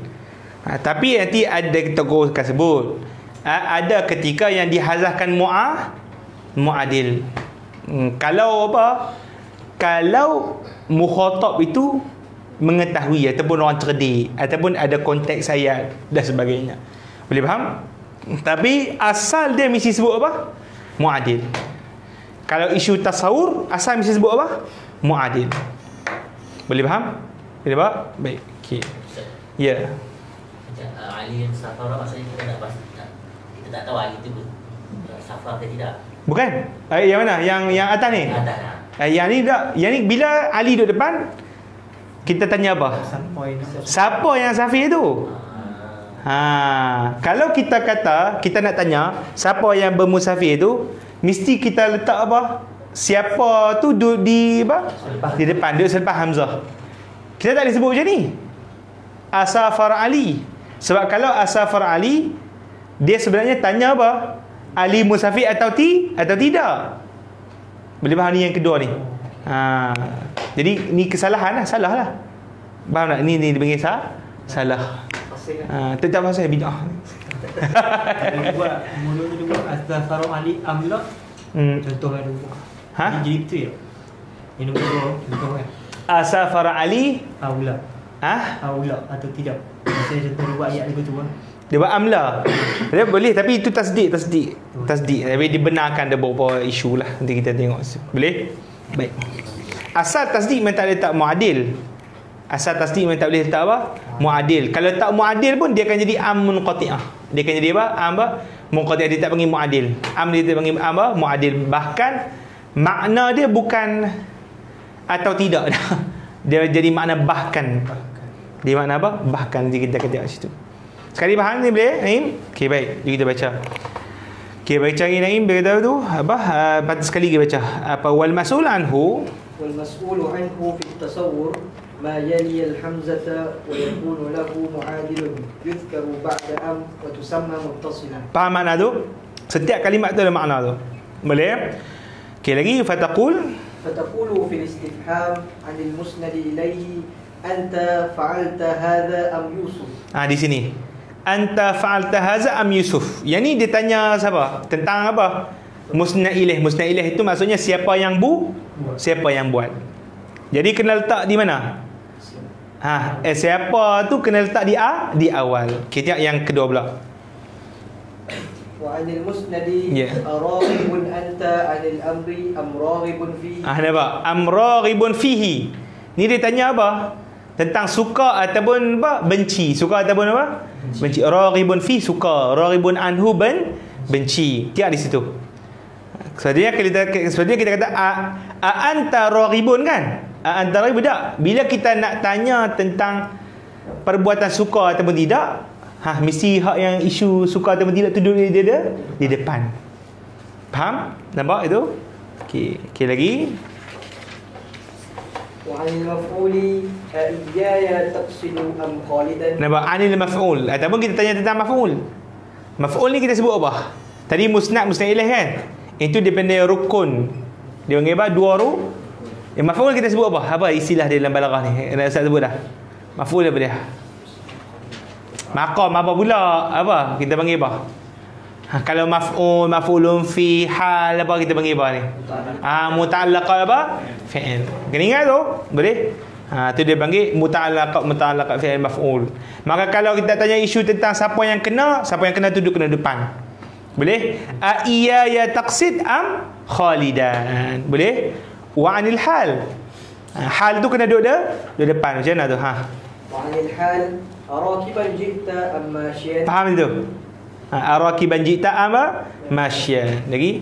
Tapi nanti ada tokoh akan sebut. Ada ketika yang dihazahkan muadil. Kalau apa? Kalau mukhatab itu mengetahui ataupun orang cerdik ataupun ada konteks ayat dan sebagainya. Boleh faham? Tapi asal dia mesti sebut apa? Muadil. Kalau isu tasawur, asal mesti sebut apa? Muadil. Boleh faham? Boleh faham? Baik. Okey. Ya. Ali yang safara maksudnya kita tak tahu Ali itu safar ke tidak. Bukan? Yang mana? Yang atas ni? Yang ni tak. Yang ni bila Ali duduk depan, kita tanya apa? Siapa yang safir tu? Kalau kita kata kita nak tanya siapa yang bermusafir tu, mesti kita letak apa? Siapa tu duduk di apa? Di depan, duduk selepas Hamzah. Kita tak boleh sebut macam ni. Asafar Ali. Sebab kalau asafar Ali, dia sebenarnya tanya apa? Ali musafir atau tidak. Boleh faham ni yang kedua ni? Jadi ni kesalahan lah, salah lah. Faham tak? Ni dipanggil salah. Tak pasal bid'ah. Dia buat mulut tu, dia buat Astaghfiru Ali amla. Contoh ada buat. Jadi betul ya? Yang nombor 2 contoh kan. Asafar Ali Aula. Aula atau tidak. Saya contoh dia buat ayat dia betul kan. Dia buat amla. Dia boleh, tapi itu tasdik. Tapi dibenarkan ada beberapa isu lah. Nanti kita tengok. Boleh? Baik. Asal tasdik memang tak boleh letak muadil. Asal tasdik memang tak boleh letak apa? Muadil. Kalau tak muadil pun dia akan jadi am munqati'ah. Dia akan jadi apa? Am apa? Munqati'ah. Dia tak panggil muadil. Am dia tak panggil apa? Muadil. Bahkan makna dia bukan atau tidak. Dia jadi makna bahkan. Dia makna apa? Bahkan. Nanti kita akan tengok situ. Sekali faham ni boleh? Naim? Okey, baik. Jom kita baca. Okey, baca lagi Naim. Dia kata tu apa? Sekali kita baca. Apa? Wal mas'ul anhu. Wal mas'ulu anhu fi at-tasawwur ma yali al-hamzata wa yakunu lahu mu'adilun yuzkaru ba'da am wa tusamma muttasilan. Faham makna tu? Setiap kalimat tu ada makna tu. Boleh? Okey, lagi fataqulu fil istifham 'anil musnad ilayhi anta fa'alta hadha am Yusuf. Di sini. Anta fa'alta hadha am Yusuf. Yang ni dia tanya siapa? Tentang apa? Musnad ilaih. Musnad ilaih itu maksudnya siapa yang siapa yang buat. Jadi kena letak di mana? Siapa tu kena letak di awal. Kita yang kedua pula. Wa 'anil musnadi raghibun anta 'anil amri am raghibun fihi. Nampak? Am raghibun fihi. Ni dia tanya apa? Tentang suka ataupun apa? Benci. Suka ataupun apa? Benci. Raghibun fi suka, raghibun anhu benci. Tiap di situ. Sebenarnya kita kata anta raghibun kan? Anta raghibun tak? Bila kita nak tanya tentang perbuatan suka ataupun tidak, mesti hak yang isu suka ataupun tidak tu duduk dia di depan. Faham? Nampak itu? Okey lagi. Wa 'anil maf'uli iyaya taqsidu am khalidan. Nampak? Anil maf'ul. Ataupun kita tanya tentang maf'ul. Maf'ul ni kita sebut apa? Tadi musnad ilaih kan? Itu daripada rukun. Dia panggil apa? Dua Yang maf'ul kita sebut apa? Apa istilah dia dalam balaghah ni? Nak Ustaz sebut dah. Maf'ul apa dia? Maqam apa pula? Apa? Kita panggil apa? Kalau maf'ulun fi hal apa kita panggil apa ni? Muta'allaq apa? Fi'il. Kena ingat tu? Boleh? Tu dia panggil muta'allaq fi'il maf'ul. Maka kalau kita tanya isu tentang siapa yang kena tu duduk kena depan. Boleh? Iya ya taqsid am khalidan. Boleh? Wa 'anil hal. Hal tu kena duduk depan. Macam mana tu? Wa 'anil hal arakiban jita am masyian. Faham itu? Arakiban jita ama masyian. Lagi?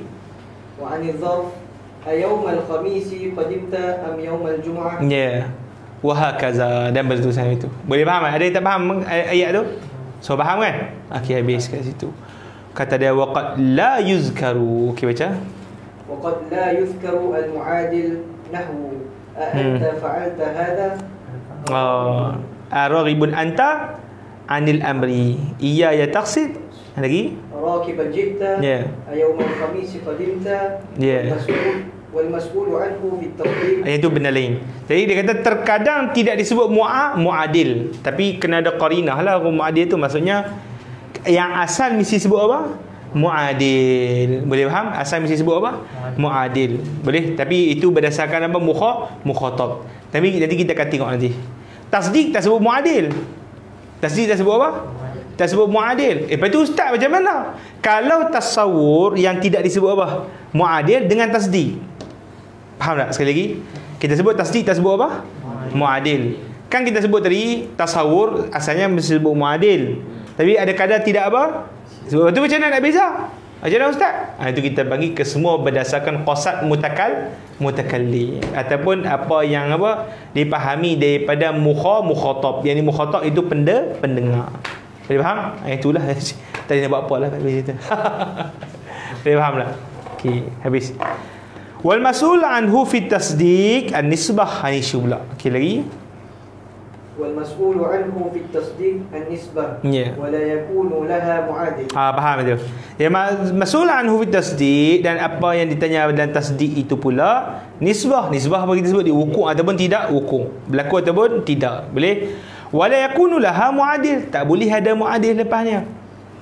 Wa 'anil dharf ayawm al-khamisi qadimta am yawm al-jum'ah. Ya. Wa hakaza dan berterusan itu. Boleh faham? Ada yang tak faham ayat tu? So faham kan? Okey, habis kat situ. Kata dia waqad la yuzkaru. Okey baca. Waqad la yuzkaru al-mu'adil nahwu anta fa'alta hadha. Raghibun anta 'anil amri. Iya ya taqsid. Lagi? Rakiban jita. Yawm al-khamis qadimta. Wal mas'ul anhu fi at-tawhid. Itu benda lain. Jadi dia kata terkadang tidak disebut muadil, tapi kena ada qarinah lah. Muadil tu maksudnya yang asal mesti sebut apa? Muadil. Boleh faham? Asal mesti sebut apa? Muadil. Boleh? Tapi itu berdasarkan apa? Mukhatab. Tapi nanti kita akan tengok nanti. Tasdik tak sebut muadil. Tasdik tak sebut apa? Tak sebut muadil. Lepas tu ustaz macam mana? Kalau tasawur yang tidak disebut apa? Muadil dengan tasdik. Faham tak? Sekali lagi. Kita sebut tasdik tak sebut apa? Muadil. Kan kita sebut tadi tasawur asalnya mesti sebut muadil. Tapi ada kadar tidak apa? Sebab tu macam mana nak beza? Macam mana ustaz? Itu kita bagi ke semua berdasarkan qasad mutakallim ataupun apa yang apa dipahami daripada mukhatab. Yang ni mukhatab itu pendengar. Boleh faham? Itulah tadi nak buat apa lah macam tu. Boleh faham tak? Okey, habis. Wal mas'ul anhu fi tasdiq an-nisbah hanishu pula. Okey lagi. والمسؤول عنه في التصديق النسبة ولا يكون لها معادل. Faham itu. Ya, mas'ul anhu fi tasdiq, dan apa yang ditanya dalam tasdiq itu pula nisbah. Nisbah apa kita sebut, di wukuk ataupun tidak wukuk, berlaku ataupun tidak. Boleh. Wala yakunu laha muadil, tak boleh ada muadil lepasnya.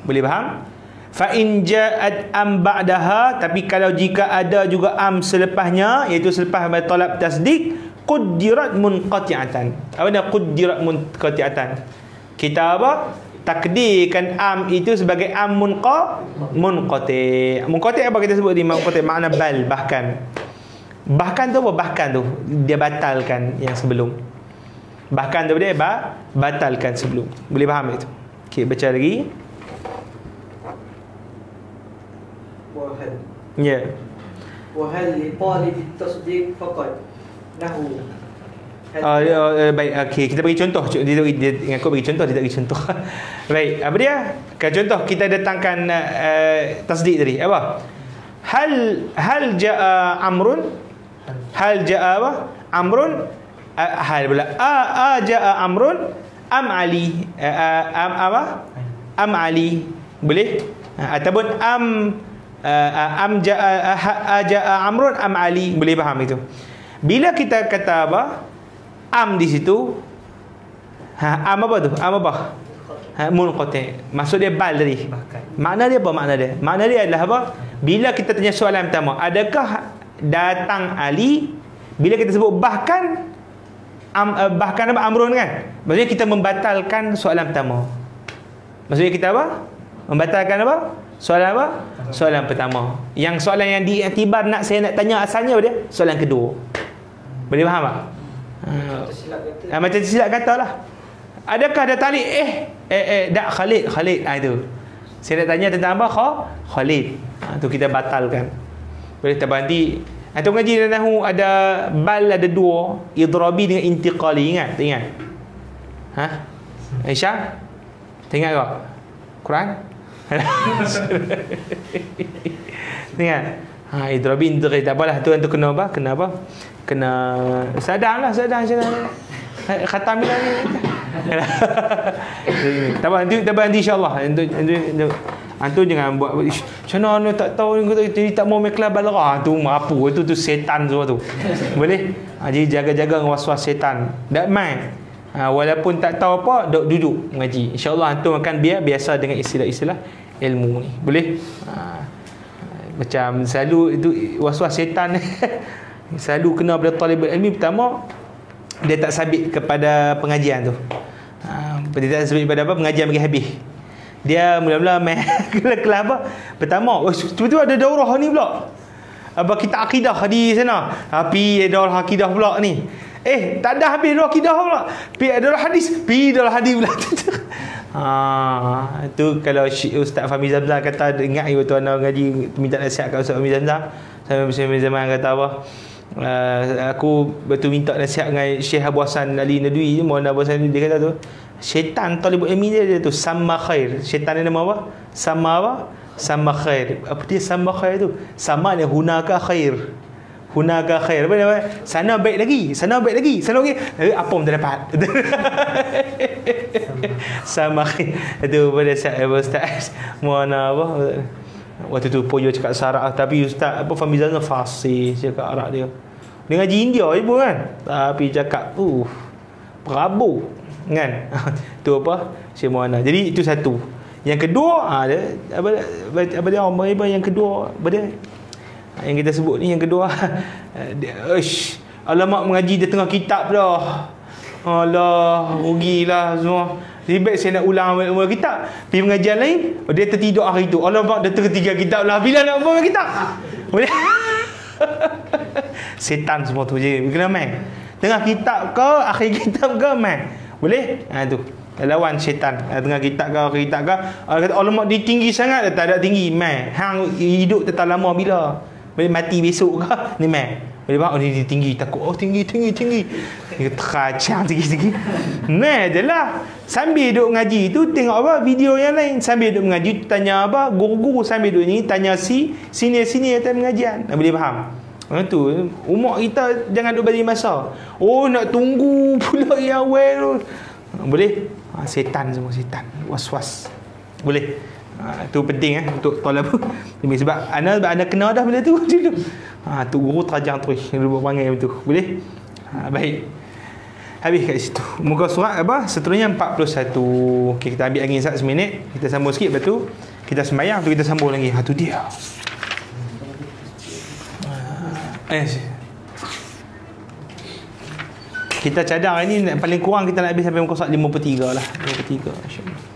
Boleh faham? Fa in ja'at am ba'daha, tapi kalau jika ada juga am selepasnya, iaitu selepas talab tasdiq, quddirat munqati'atan. Apa dia quddirat munqati'atan? Kita apa? Takdirkan am itu sebagai am munqati'. Munqati' apa kita sebut di munqati'? Makna bal, bahkan. Bahkan tu apa? Bahkan tu dia batalkan yang sebelum. Bahkan tu dia batalkan sebelum. Boleh faham itu? Okey, baca lagi. Ya. Wahal li talib at-tasdiq faqat nahu. Baik, okey, kita bagi contoh. Dia ingat aku bagi contoh, dia tak bagi contoh. Baik, apa dia? Contoh kita datangkan tasdiq tadi. Apa? Hal jaa amrun? Hal jaa apa? Amrun? Hal pula. Jaa amrun am Ali? Am apa? Am Ali. Boleh? Ataupun am jaa amrun am Ali. Boleh faham itu? Bila kita kata apa? Am di situ, am apa tu? Am apa? Munqati'. Maksud dia bal tadi. Makna dia apa makna dia? Makna dia adalah apa? Bila kita tanya soalan pertama, adakah datang Ali? Bila kita sebut bahkan bahkan apa? Amrun kan? Maksudnya kita membatalkan soalan pertama. Maksudnya kita apa? Membatalkan apa? Soalan apa? Soalan pertama. Yang soalan yang diiktibar saya nak tanya asalnya apa dia? Soalan kedua. Boleh faham tak? Macam silap kata lah. Adakah ada talik? Tak Khalid. Itu. Saya nak tanya tentang apa? Khalid. Tu kita batalkan. Boleh tak berhenti? Atau mengaji dalam nahu ada bal, ada dua, idrabi dengan intiqali. Ingat? Tak ingat? Aisyah? Tak ingat kau? Quran? Ingat? Idrabi intiqali. Tak apalah. Tu kena apa? Kena apa? Kena sadar khatam ni. Tak berhenti insya-Allah. Antu jangan buat macam mana tak tahu ni, tak mau meklah balarah tu apa tu setan semua tu. Boleh? Jadi jaga-jaga was-was setan. Tak main. Walaupun tak tahu apa, duduk mengaji. Insya-Allah antu akan biasa dengan istilah-istilah ilmu ni. Boleh? Macam selalu itu was-was setan selalu kena pada talibul ilmi. Pertama, dia tak sabit kepada pengajian tu. Dia tak sabit kepada apa? Pengajian bagi habis. Dia mula-mula kelas apa? Pertama, tiba-tiba ada daurah ni pula. Apa kita akidah di sana. Tapi daurah akidah pula ni. Tak ada habis daurah akidah pula. Daurah hadis. Daurah hadis pula. Tu kalau Ustaz Fahmi Zamzam kata, ingat waktu anak ngaji minta nasihat kat Ustaz Fahmi Zamzam. Saya zaman kata apa? Aku betul minta nasihat dengan Syekh Abu Hasan Ali Nadwi, Maulana Abu Hasan, dia kata tu syaitan talibul ilmi dia tu sama khair. Syaitan ni nama apa? Sama apa? Sama khair. Apa dia sama khair tu? Sama ni hunaka khair. Hunaka khair. Apa nama? Sana baik lagi. Sana baik lagi. Sana okey. Apa pun tak dapat. Sama khair. Itu pada Ustaz Maulana apa? Waktu tu Poyo cakap Sarah, tapi Ustaz apa Fahmi Zamzam fasih cakap Arab dia. Dia ngaji India je pun kan. Tapi cakap Prabu kan. Tu apa? Syekh Muhammad. Jadi itu satu. Yang kedua apa dia yang kedua apa dia? Yang kita sebut ni yang kedua. Alamak mengaji di tengah kitab dah. Allah, rugilah semua. Lebih baik saya nak ulang kitab. Pergi pengajian lain, dia tertidur hari tu. Alamak, dia tertiga kitab lah. Bila nak buat kitab? Boleh? Setan semua tu je. Kena main. Tengah kitab ke, akhir kitab ke, main. Boleh? Tu. Lawan syaitan. Tengah kitab ke, akhir kitab ke. Kata, alamak, dia tinggi sangat. Tak ada tinggi. Main. Hang hidup tetap lama bila? Boleh mati besok ke? Ni main. Boleh bang, ni tinggi, takut. Tinggi. Dia teracang tinggi. Nah, je lah. Sambil duduk mengaji tu, tengok apa? Video yang lain. Sambil duduk mengaji, tanya apa? Guru-guru sambil duduk ni, tanya senior atas pengajian. Boleh faham? Tu umur kita jangan duk bagi masa. Oh nak tunggu pula yang awal. Boleh? Setan semua setan. Was-was. Boleh. Tu penting untuk tolak apa. Sebab anda kena dah benda tu dulu. Tu guru terajang terus dulu panggil betul. Boleh? Baik. Habis kat situ. Muka surat apa? Seterusnya 41. Okey, kita ambil angin seminit. Kita sambung sikit, lepas tu kita sembahyang, tu kita sambung lagi. Tu dia. Kita cadang hari ni paling kurang kita nak habis sampai muka surat 53 lah. 53 insya-Allah.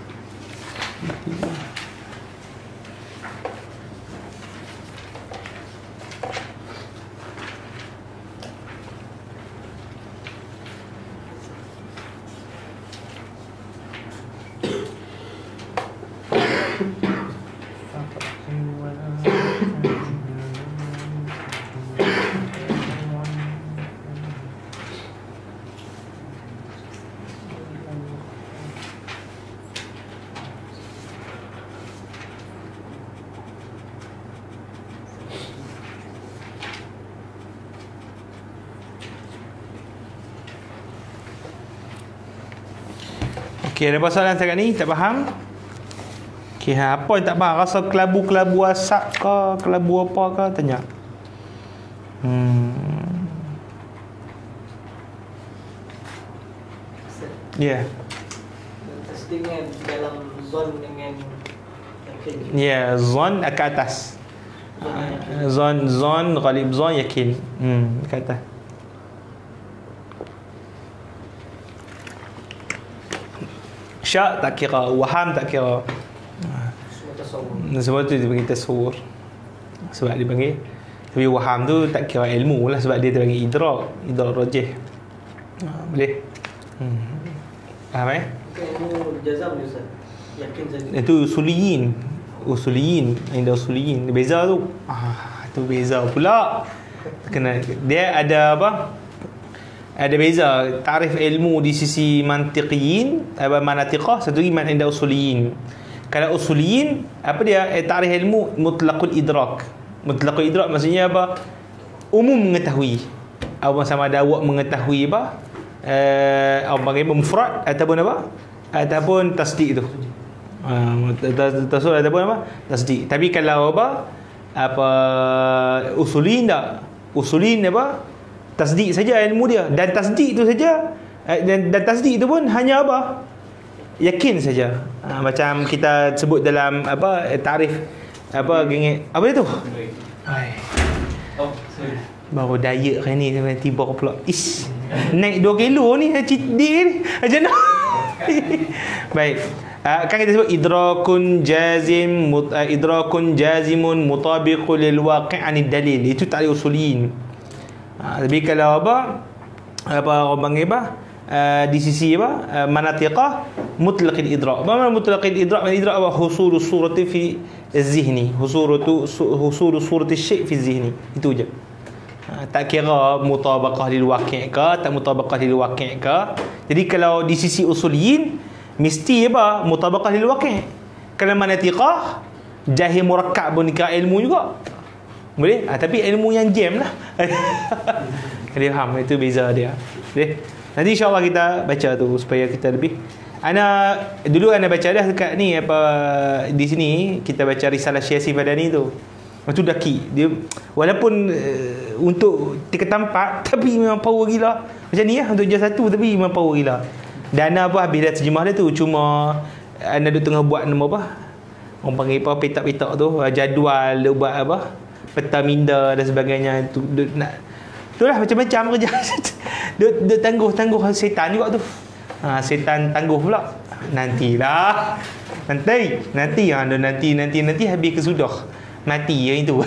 Okey, ada soalan sekarang ni tak faham? Okey, apa yang tak faham? Rasa kelabu-kelabu asap ke, kelabu apa ke, tanya. Ya. Tasdiknya dalam zon dengan yakin. Ya, zon ke atas. Zon ghalib zon yakin. Ke atas. Syak tak kira, waham tak kira. Sebab tu dia panggil tasawur. Sebab dia panggil. Tapi waham tu tak kira ilmu lah, sebab dia panggil idrak rajih. Boleh? Faham Ilmu jazam ni Ustaz. Yakin saja. Itu usuliyin. Inda usuliyin. Beza tu. Tu beza pula. Kena dia ada apa? Ada beza tarif ilmu di sisi mantiqiyin, manatiqah, satu lagi man inda usuliyin. Kalau usuliyin, apa dia? Tarif ilmu mutlaqul idrak. Mutlaqul idrak maksudnya apa? Umum mengetahui. Apa sama ada awak mengetahui apa? Apa panggil mufrad ataupun apa? Ataupun tasdik tu. Tasawur ataupun apa? Tasdik. Tapi kalau apa? Usuliyin tak? Usuliyin apa? Tasdik saja ilmu dia, dan tasdik tu saja, dan tasdik tu pun hanya apa? Yakin saja. Macam kita sebut dalam apa tarif apa gengit apa dia tu? Baru diet hari ni tiba pula. Naik 2 kilo ni cheat day ni. Macam mana? Baik. Kan kita sebut idrakun jazimun mutabiqul lil waqi' 'anid dalil. Itu tarif usuliyin. Tapi kalau apa orang panggil apa di sisi apa manatiqah mutlaqil idrak. Apa mutlaqil idrak? Idrak apa? Husul surati fi az-zihni, husul surati syai' fi az-zihni. Itu je. Tak kira mutabaqah lil waqi' ke, tak mutabaqah lil waqi' ke. Jadi kalau di sisi usuliyin mesti apa? Mutabaqah lil waqi'. Kalau manatiqah jahil murakkab pun kira ilmu juga. Boleh? Tapi ilmu yang jam lah. Dia faham, itu beza dia. Boleh? Nanti insyaAllah kita baca tu supaya kita lebih. Dulu ana baca dah dekat ni apa di sini kita baca risalah Syekh Badani tu. Lepas tu daki dia walaupun untuk tiga tempat tapi memang power gila. Macam ni lah untuk jaz satu tapi memang power gila. Dan apa habis dah terjemah dia tu, cuma ana duk tengah buat nama apa? Orang panggil apa petak-petak tu, jadual dia buat apa? Peta minda dan sebagainya tu nak itulah macam-macam kerja. Dia tangguh setan juga tu. Setan tangguh pula. Nantilah. Nanti habis kesudah. Mati yang itu.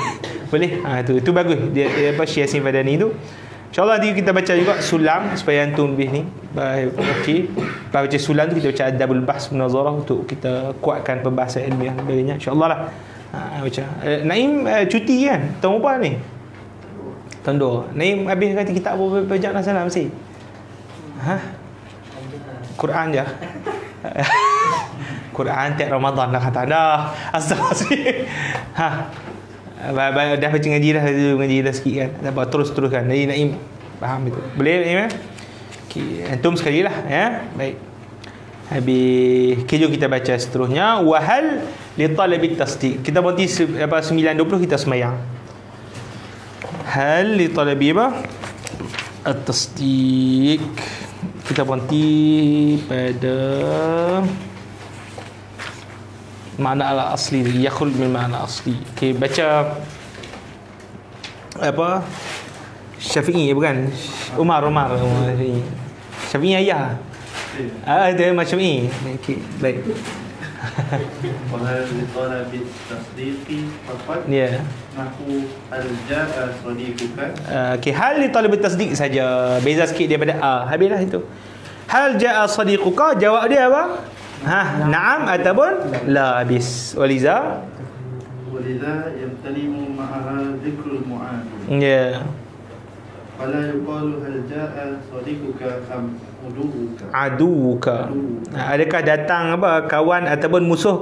Boleh? Tu bagus. Dia apa Syekh Badani tu. InsyaAllah nanti kita baca juga sulam supaya antum lebih ni. Okey. Lepas baca sulam tu kita baca adabul bahs munazarah untuk kita kuatkan perbahasan ilmiah sebagainya. InsyaAllah lah. Baca. Naim cuti kan? Tahun apa ni? Tahun 2. Naim habis kata kitab apa belajar nak salam mesti? Quran je. Quran tiap Ramadan dah kata dah. Astagfirullah. Dah baca ngaji dah sikit kan. Tak apa, teruskan. Jadi Naim faham itu. Boleh Naim? Okey, antum sekali lah ya. Baik. Habis jom kita baca seterusnya. Wahal li talabi tasdiq. Kita berhenti 9.20 kita semayang. Hal li talabi apa? At-tasdiq. Kita berhenti pada makna al-asli, yakhul min makna asli. Okey, baca apa? Syafi'i bukan? Umar Syafi'i. Syafi'i ayah. Dia macam ni. Okey, baik. Wahal litala bit tasdiqi faqat Ya. nahu al-ja'a sadiquka. Okey, hal li talab tasdiq saja. Beza sikit daripada habislah itu. Hal ja'a sadiquka, jawab dia apa? Na'am ataupun la, habis. Waliza Walidha yamtalimu ma'aha dhikrul mu'ad. ya. Fala yuqalu hal ja'a sadiquka am udu'uka. Aduka. Adakah datang apa kawan ataupun musuh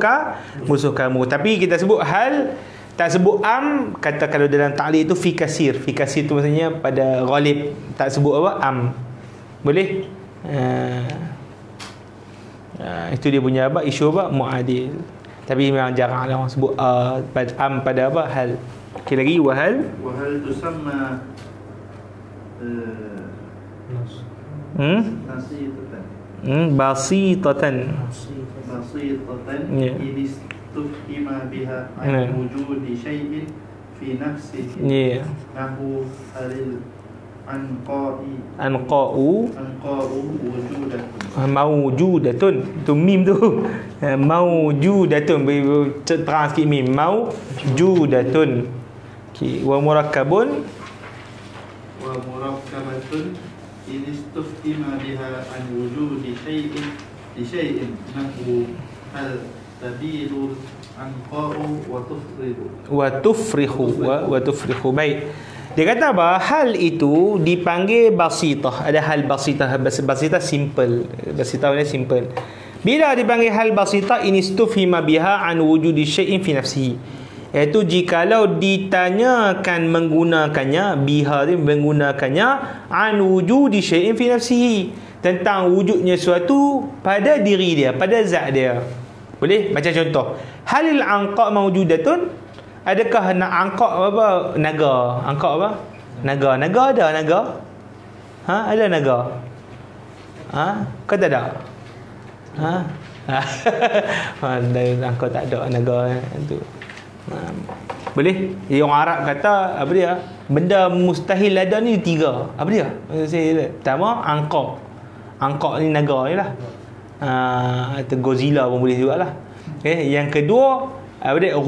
kamu. Tapi kita sebut hal, tak sebut am. Kata kalau dalam ta'liq itu fi kasir. Fi kasir itu maksudnya pada ghalib, tak sebut apa am. Boleh? Itu dia punya apa isu apa muadil. Tapi memang jarang lah orang sebut am pada apa hal. Okey, lagi wahal tusamma basitatan. basitatan Ya. idistufhima biha Ya. an wujudi syai'in fi nafsihi. Ya. Nahu halil Anqa'u wujudatun. maujudatun. Tu mim tu. Maujudatun. Terang sikit mim. Maujudatun. Okey, wa murakkabatun idistufhima biha an wujudi syai'in li syai'in. Nahu hal tadilul anqa'u wa tufridu. wa tufrihu. Baik. Dia kata apa? Hal itu dipanggil basitah. Ada hal basitah. Basitah simple. Basitah ni simple. Bila dipanggil hal basitah, inistufhima biha an wujudi syai'in fi nafsihi. Iaitu jikalau ditanyakan menggunakannya, biha ni menggunakannya an wujudi syai'in fi nafsihi, tentang wujudnya sesuatu pada diri dia, pada zat dia. Boleh? Macam contoh, halil anqa' mawjudatun. Adakah nak angkok apa? Naga. Angkok apa? Naga. Naga ada naga? Ada naga? Kau tak ada? Angkok tak ada naga tu. Boleh? Orang Arab kata apa dia? Benda mustahil ada ni 3. Apa dia? Saya pertama angkok. Angkok ni naga ni lah. Atau Godzilla pun boleh jugalah. Okay. Yang kedua apa dia?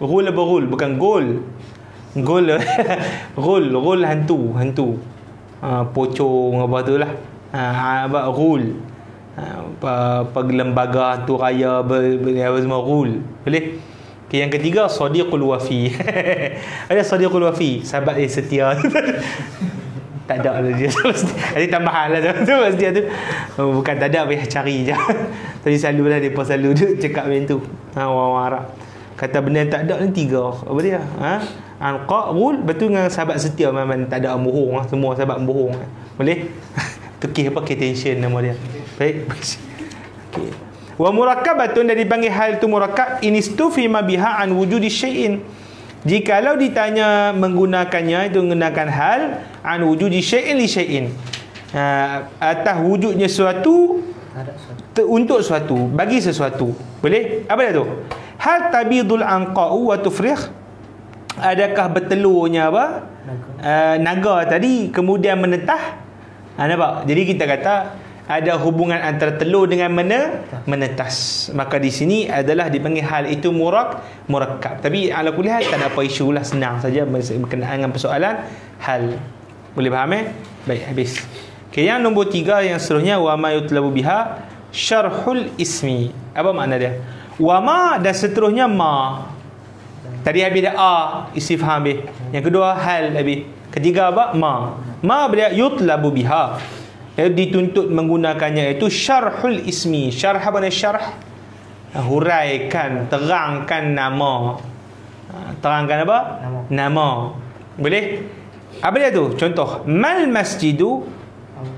Ghul apa ghul? Bukan gol. Ghul hantu. Pocong apa tu lah. Apa ghul. Lembaga hantu raya apa semua ghul. Boleh? Okay, yang ketiga sadiqul wafi. Ada sadiqul wafi, sahabat yang setia. Tak ada lah dia. Ada tambahan lah tu dia tu. Bukan tak ada, payah cari je. Tapi selalu lah depa selalu duk cakap macam tu. Orang Arab kata benda yang tak ada ni 3. Apa dia? Anqa'ul, betul dengan sahabat setia, memang tak ada bohong lah. Semua sahabat bohong. Boleh? Tukih apa? Tension nama dia. Baik. Okey. Wa murakkabatun, dari dipanggil hal tu murakkab, inistufhima biha an wujudi syai'in. Jikalau ditanya menggunakannya, itu menggunakan hal an wujudi syai'in li syai'in. Atas wujudnya sesuatu untuk sesuatu, bagi sesuatu. Boleh? Apa dia tu? Hal tabidul anqa'u wa tufrikh. Adakah bertelurnya apa? Naga tadi kemudian menetah. Nampak? Jadi kita kata ada hubungan antara telur dengan menetas. Maka di sini adalah dipanggil hal itu murakkab. Tapi ala kulli hal tak ada apa isu lah, senang saja berkenaan dengan persoalan hal. Boleh faham Baik, habis. Okay, yang nombor 3 yang seterusnya, wa ma yutlabu biha syarhul ismi. Apa makna dia? Wa ma dan seterusnya ma. Tadi habis dah istifham habis. Yang kedua hal habis. Ketiga apa? Ma. Ma bila yutlabu biha, dituntut menggunakannya, itu syarhul ismi. Syarh apa ni? Syarh, huraikan, terangkan nama. Terangkan apa? Nama. Boleh? Apa dia tu? Contoh, mal masjidu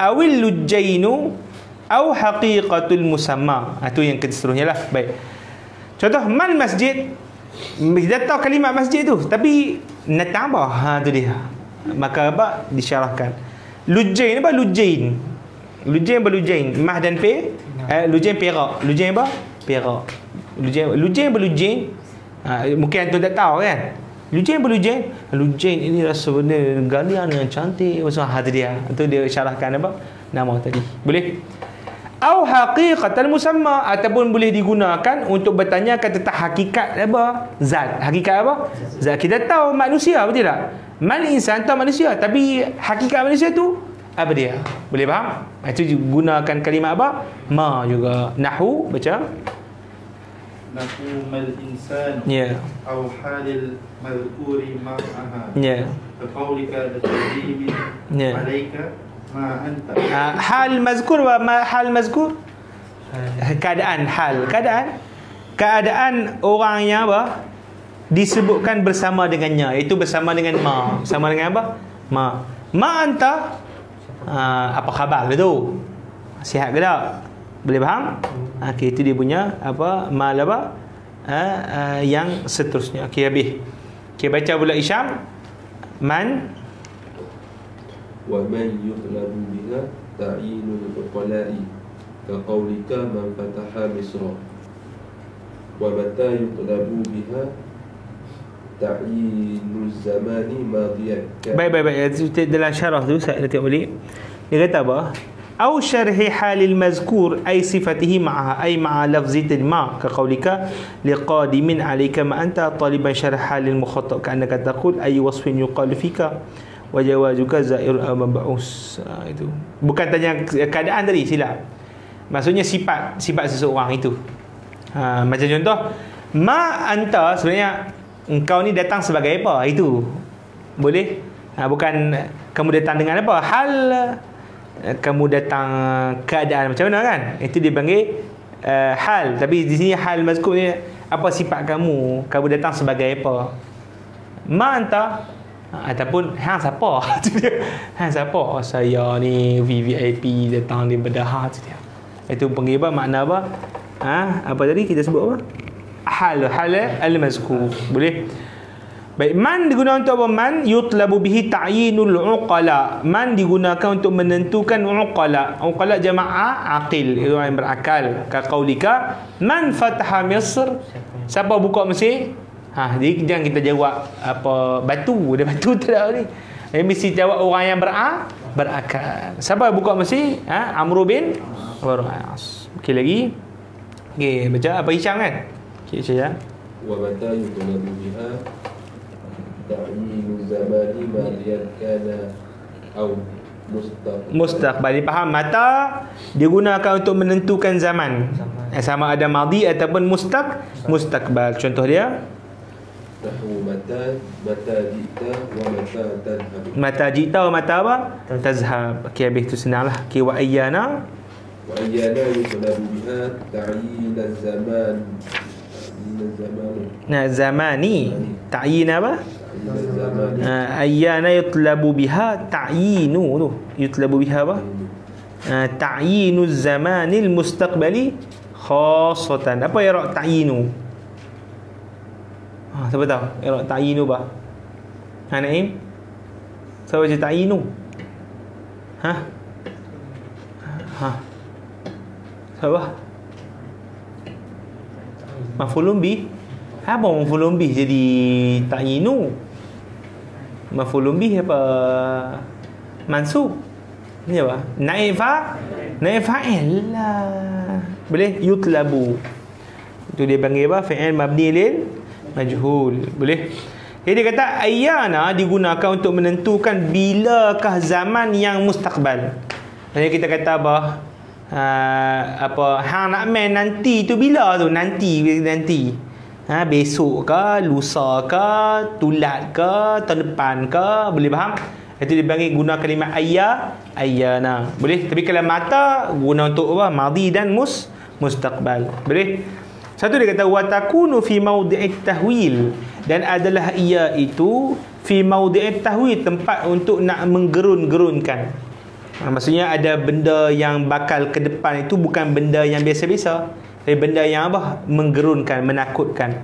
awil lujainu aw haqiqatul musamma. Itu yang seterusnya lah. Baik. Contoh, mal masjid. Kita tahu kalimat masjid tu, tapi nak tambah. Tu dia. Maka apa? Disyarahkan. Lujain apa? Lujain. Lujain apa lujain? Mah dan pe? Lujain perak. Lujain apa? Perak. Lujain apa lujain? Mungkin antum tak tahu kan? Lujain apa lujain? Lujain ini rasa benda galian yang cantik. Maksudnya hati dia. Itu dia syarahkan apa? Nama tadi. Boleh? Au haqiqatan musamma, ataupun boleh digunakan untuk bertanyakan tentang hakikat apa? Zat. Hakikat apa? Zat. Kita tahu manusia, betul tak? Mal insan tahu manusia, tapi hakikat manusia tu apa dia? Boleh faham? Itu gunakan kalimah apa? Ma juga. Nahwu baca. Nahwu mal insan. Ya. Au halil mazkuri ma'aha. Ya. Kaqaulika tadribi alaika ma anta. Hal mazkur wa ma hal mazkur? Keadaan hal. Keadaan orang yang apa? Disebutkan bersama dengannya, iaitu bersama dengan ma. Bersama dengan apa? Ma anta. Apa khabar tu? Sihat ke tak? Boleh faham? Okey, itu dia punya apa? Mal apa? Yang seterusnya. Okey, habis. Okey, baca pula Isyam. Man wa man yutlabu biha ta'inul uqala'i ka qawlika man fataha misra wa mata yutlabu biha ta'inul zamani madiyan. Baik. Dalam syarah tu saya tengok balik. Dia kata apa? Au syarhi halil mazkur ay sifatihi ma'aha ay ma'a lafzi ma ka qaulika liqadimin alayka ma anta taliban syarh halil mukhatab ka annaka taqul ay wasfin yuqalu fika wa jawazuka za'ir mab'us. Itu bukan tanya keadaan tadi, silap. Maksudnya sifat seseorang itu. Macam contoh, ma anta sebenarnya engkau ni datang sebagai apa? Itu boleh. Bukan kamu datang dengan apa? Hal kamu datang keadaan macam mana kan? Itu dipanggil hal. Tapi di sini hal mazkur ni apa sifat kamu? Kamu datang sebagai apa? Ma anta ataupun hang siapa? Hang siapa? Oh, saya ni VVIP datang daripada dia. Itu panggil apa? Makna apa? Apa tadi kita sebut apa? Hal al-mazkur. Boleh? Baik, man digunakan untuk apa? Man yutlabu bihi ta'yinul uqala. Man digunakan untuk menentukan uqala. Uqala jama'a aqil, itu orang yang berakal. Ka qaulika man fataha Misr. Siapa buka Mesir? Jadi jangan kita jawab apa batu. Dia batu tak ada ni. Mesti jawab orang yang berakal. Siapa buka Mesir? Amr bin As. Okey lagi. Okey, baca apa Hisham kan? Okey, saya. Wa mata yutlabu biha ta'yinu zamani madiyan kana au mustaqbal. Faham? Mata digunakan untuk menentukan zaman. Sama ada madi ataupun mustaqbal. Contoh dia nahwu mata jita wa mata tadhhab. Mata jita wa mata apa? Tazhab. Okey, habis tu senanglah. Okey, wa ayyana yutlabu biha ta'yin az-zaman. Zamani. Ta'yin apa? Ayyana yutlabu biha ta'yinu tu. Yutlabu biha apa? Ta'yinu zamanil mustaqbali khassatan. Apa i'rab ta'yinu? Siapa tahu i'rab ta'yinu apa? Naim? Siapa baca ta'yinu? Siapa? Maf'ulun bih. Apa maf'ulun bih jadi ta'yinu? Maf'ulun bih apa? Mansub. Ni apa? Naib fa'il lah. Boleh? Yutlabu. Itu dia panggil apa? Fi'il mabni lil majhul. Boleh? Jadi dia kata ayyana digunakan untuk menentukan bilakah zaman yang mustaqbal. Maksudnya kita kata apa? Hang nak main nanti tu bila tu? Nanti. Besok ke, lusa ke, tulat ke, tahun depan ke, boleh faham? Itu dipanggil guna kalimah ayyana. Boleh? Tapi kalau mata guna untuk apa? Madi dan mustaqbal. Boleh? Satu dia kata wa takunu fi mawdi'it tahwil. dan adalah ia itu fi maudi'it tahwi, tempat untuk nak menggerun-gerunkan. Maksudnya ada benda yang bakal ke depan itu bukan benda yang biasa-biasa, tapi benda yang apa? Menggerunkan, menakutkan.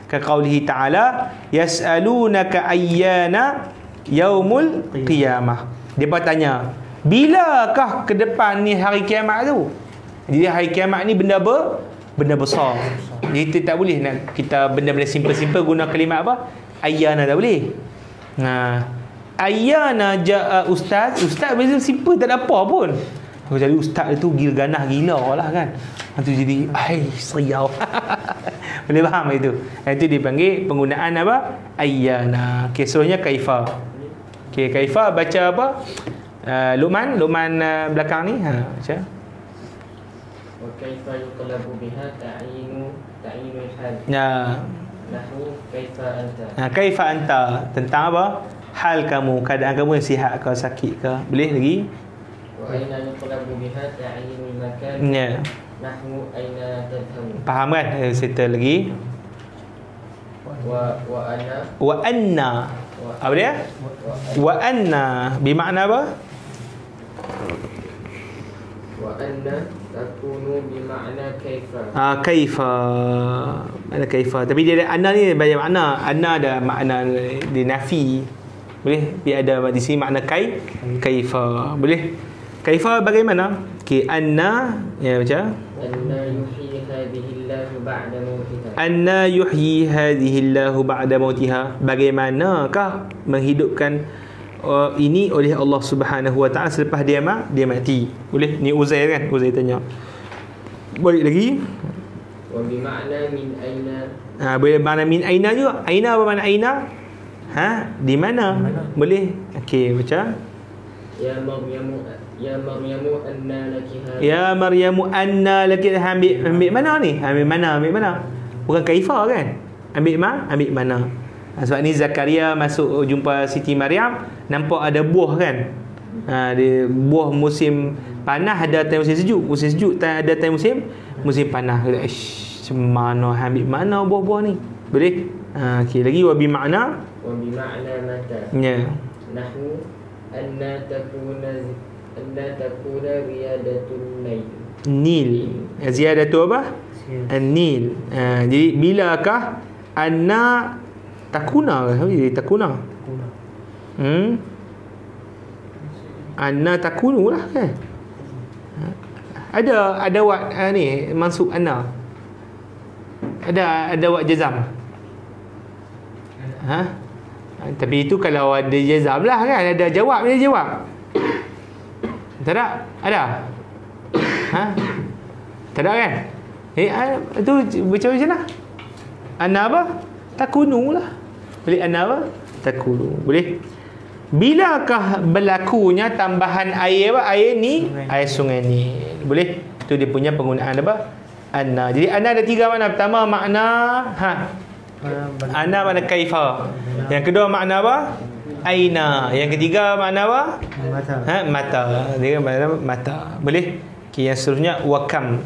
Kaqaulihi ta'ala, yas'alunaka ayyana yaumul qiyamah. Dia bertanya, bilakah ke depan ni hari kiamat tu? Jadi hari kiamat ni benda besar. Jadi kita tak boleh nak kita benda-benda simple-simple guna kalimat apa? Ayyana, tak boleh. Ayyana ja'a ustaz. Ustaz benda simple, tak ada apa pun. Aku jadi ustaz tu ganah gila lah kan. Itu jadi seriau. Boleh faham itu? Itu dipanggil penggunaan apa? Ayyana. Okey, seterusnya kaifa. Okey, kaifa baca apa? Luqman belakang ni. Baca. Wa kaifa yuqlabu biha ta'inul hal. Nahwu kaifa anta. Kaifa anta, tentang apa? Hal kamu, keadaan kamu yang sihat ke sakit ke. Boleh lagi? Wa aina yuqlabu biha ta'inul makan. Nahwu aina tadhhabu. Faham kan? Settle lagi. Wa anna. Apa dia? Wa anna bermakna apa? Wa anna takunu bermakna kaifa. Kaifa. Mana kaifa? Tapi dia ada anna ni banyak makna. Anna ada makna di nafi. Boleh? Dia ada di sini makna kaifa. Boleh? Kaifa bagaimana? Anna, ya baca. Anna yuhyi hadhihi Allahu ba'da mautiha. Anna yuhyi hadhihi Allahu ba'da mautiha. Bagaimanakah menghidupkan ini oleh Allah Subhanahu wa taala selepas dia mati? Boleh? Ni Uzair kan? Uzair tanya. Boleh lagi? Wa bi makna min aina. Boleh makna min aina juga. Aina apa makna aina? Di mana? Boleh. Okey, baca. Ya Maryamu anna laki hadha. Ya Maryamu anna laki. Ambil mana ni? Ambil mana? Bukan kaifa kan? Ambil mana? Sebab ni Zakaria masuk jumpa Siti Maryam, nampak ada buah kan? Dia buah musim panas, ada time musim sejuk. Musim sejuk ada time musim panas. Mana ambil mana buah-buah ni? Boleh? Okey, lagi wa bi makna mata. Ya. Nahwu anna takuna riyadatun Nil. Ziyadatu apa? An-Nil. Jadi bilakah anna takuna? Jadi takuna. Anna takunu lah kan. Ada wak ni mansub anna. Ada wak jazam. Tapi itu kalau ada jazam lah kan, ada jawab dia jawab. Tak ada? Ada? Tak ada kan? Itu macam mana? Anna apa? Takunu lah. Boleh anna apa? Takunu. Boleh? Bilakah berlakunya tambahan air apa? Air ni, air sungai ni. Boleh? Itu dia punya penggunaan apa? Anna. Jadi anna ada 3 makna. Pertama makna anna makna kaifa. Yang kedua makna apa? Aina. Yang ketiga makna apa? Mata. Dia makna mata. Boleh? Okay, yang seterusnya wakam.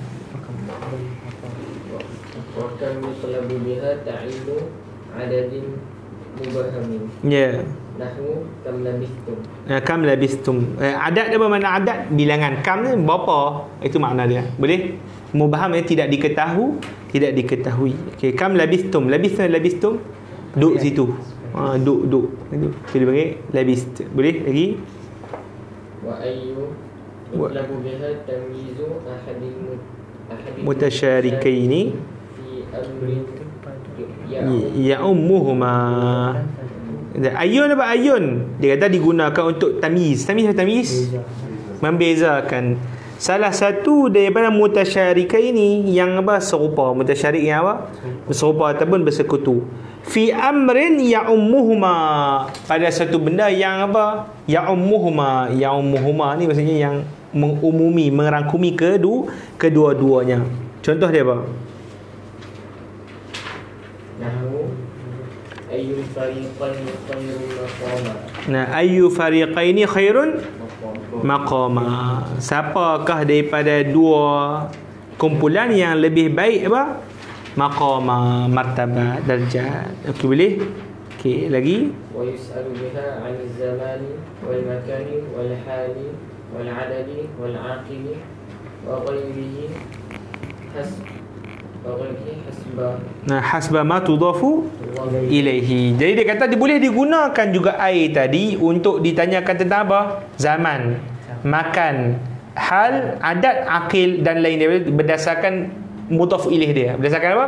Wakam yuqlabu biha ta'inu adadin mubahamin. Ya. Nahwu kam labistum. Kam labistum. Adad apa makna adad? Bilangan. Kam ni berapa? Itu makna dia. Boleh? Mubaham yang tidak diketahui. Okey, kam labistum. Labistum duduk situ. Duduk. Itu dia panggil labist. Boleh lagi? Wa ayyu yuqlabu biha tamyizu ahadin mutasyarikaini fi amrin ya ummuhuma. Ayun apa ayun? Dia kata digunakan untuk tamyiz. Tamyiz membezakan salah satu daripada mutasyarikaini yang apa? Serupa. Mutasyarik yang apa? Serupa ataupun bersekutu. Fi amrin ya ummuhuma, pada satu benda yang apa? Ya ummuhuma. Ya ummuhuma ni maksudnya yang mengumumi, merangkumi kedua-duanya. Contoh dia apa? Nahwu ayyul fariqaini khairun maqama. Ayyu fariqaini khairun maqama. Siapakah daripada dua kumpulan yang lebih baik apa? maqama, martabat, darjat. Okey, boleh? Okey, lagi. ويسأل بها عن الزمان والمكان والحال والعدد والعاقل وغيره حسب hasba ma tudafu ilaihi. Jadi dia kata dia boleh digunakan juga air tadi untuk ditanyakan tentang apa? Zaman, makan, hal, adat, akil dan lain dia berdasarkan mudhaf ilaih dia. Berdasarkan apa?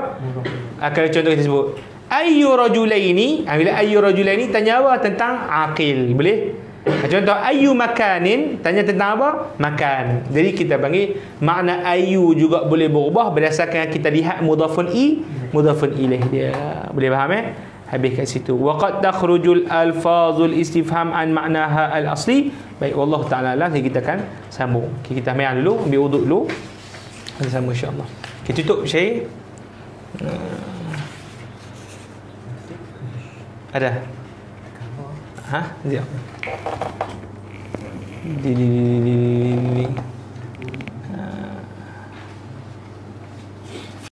Kalau contoh kita sebut ayyu rajulaini, bila ayyu rajulaini tanya apa? Tentang akil. Boleh? Contoh ayyu makanin tanya tentang apa? Makan. Jadi kita panggil makna ayyu juga boleh berubah berdasarkan kita lihat mudhafun ilaih dia. Boleh faham Habis kat situ. Wa qad takhrujul alfazul istifham an ma'naha al-asli. Baik, wallahu taala lah, kita akan sambung. Kita main dulu, ambil wuduk dulu. Kita sambung insya-Allah. Kita tutup Syekh. Ada? Hah? Dia. Di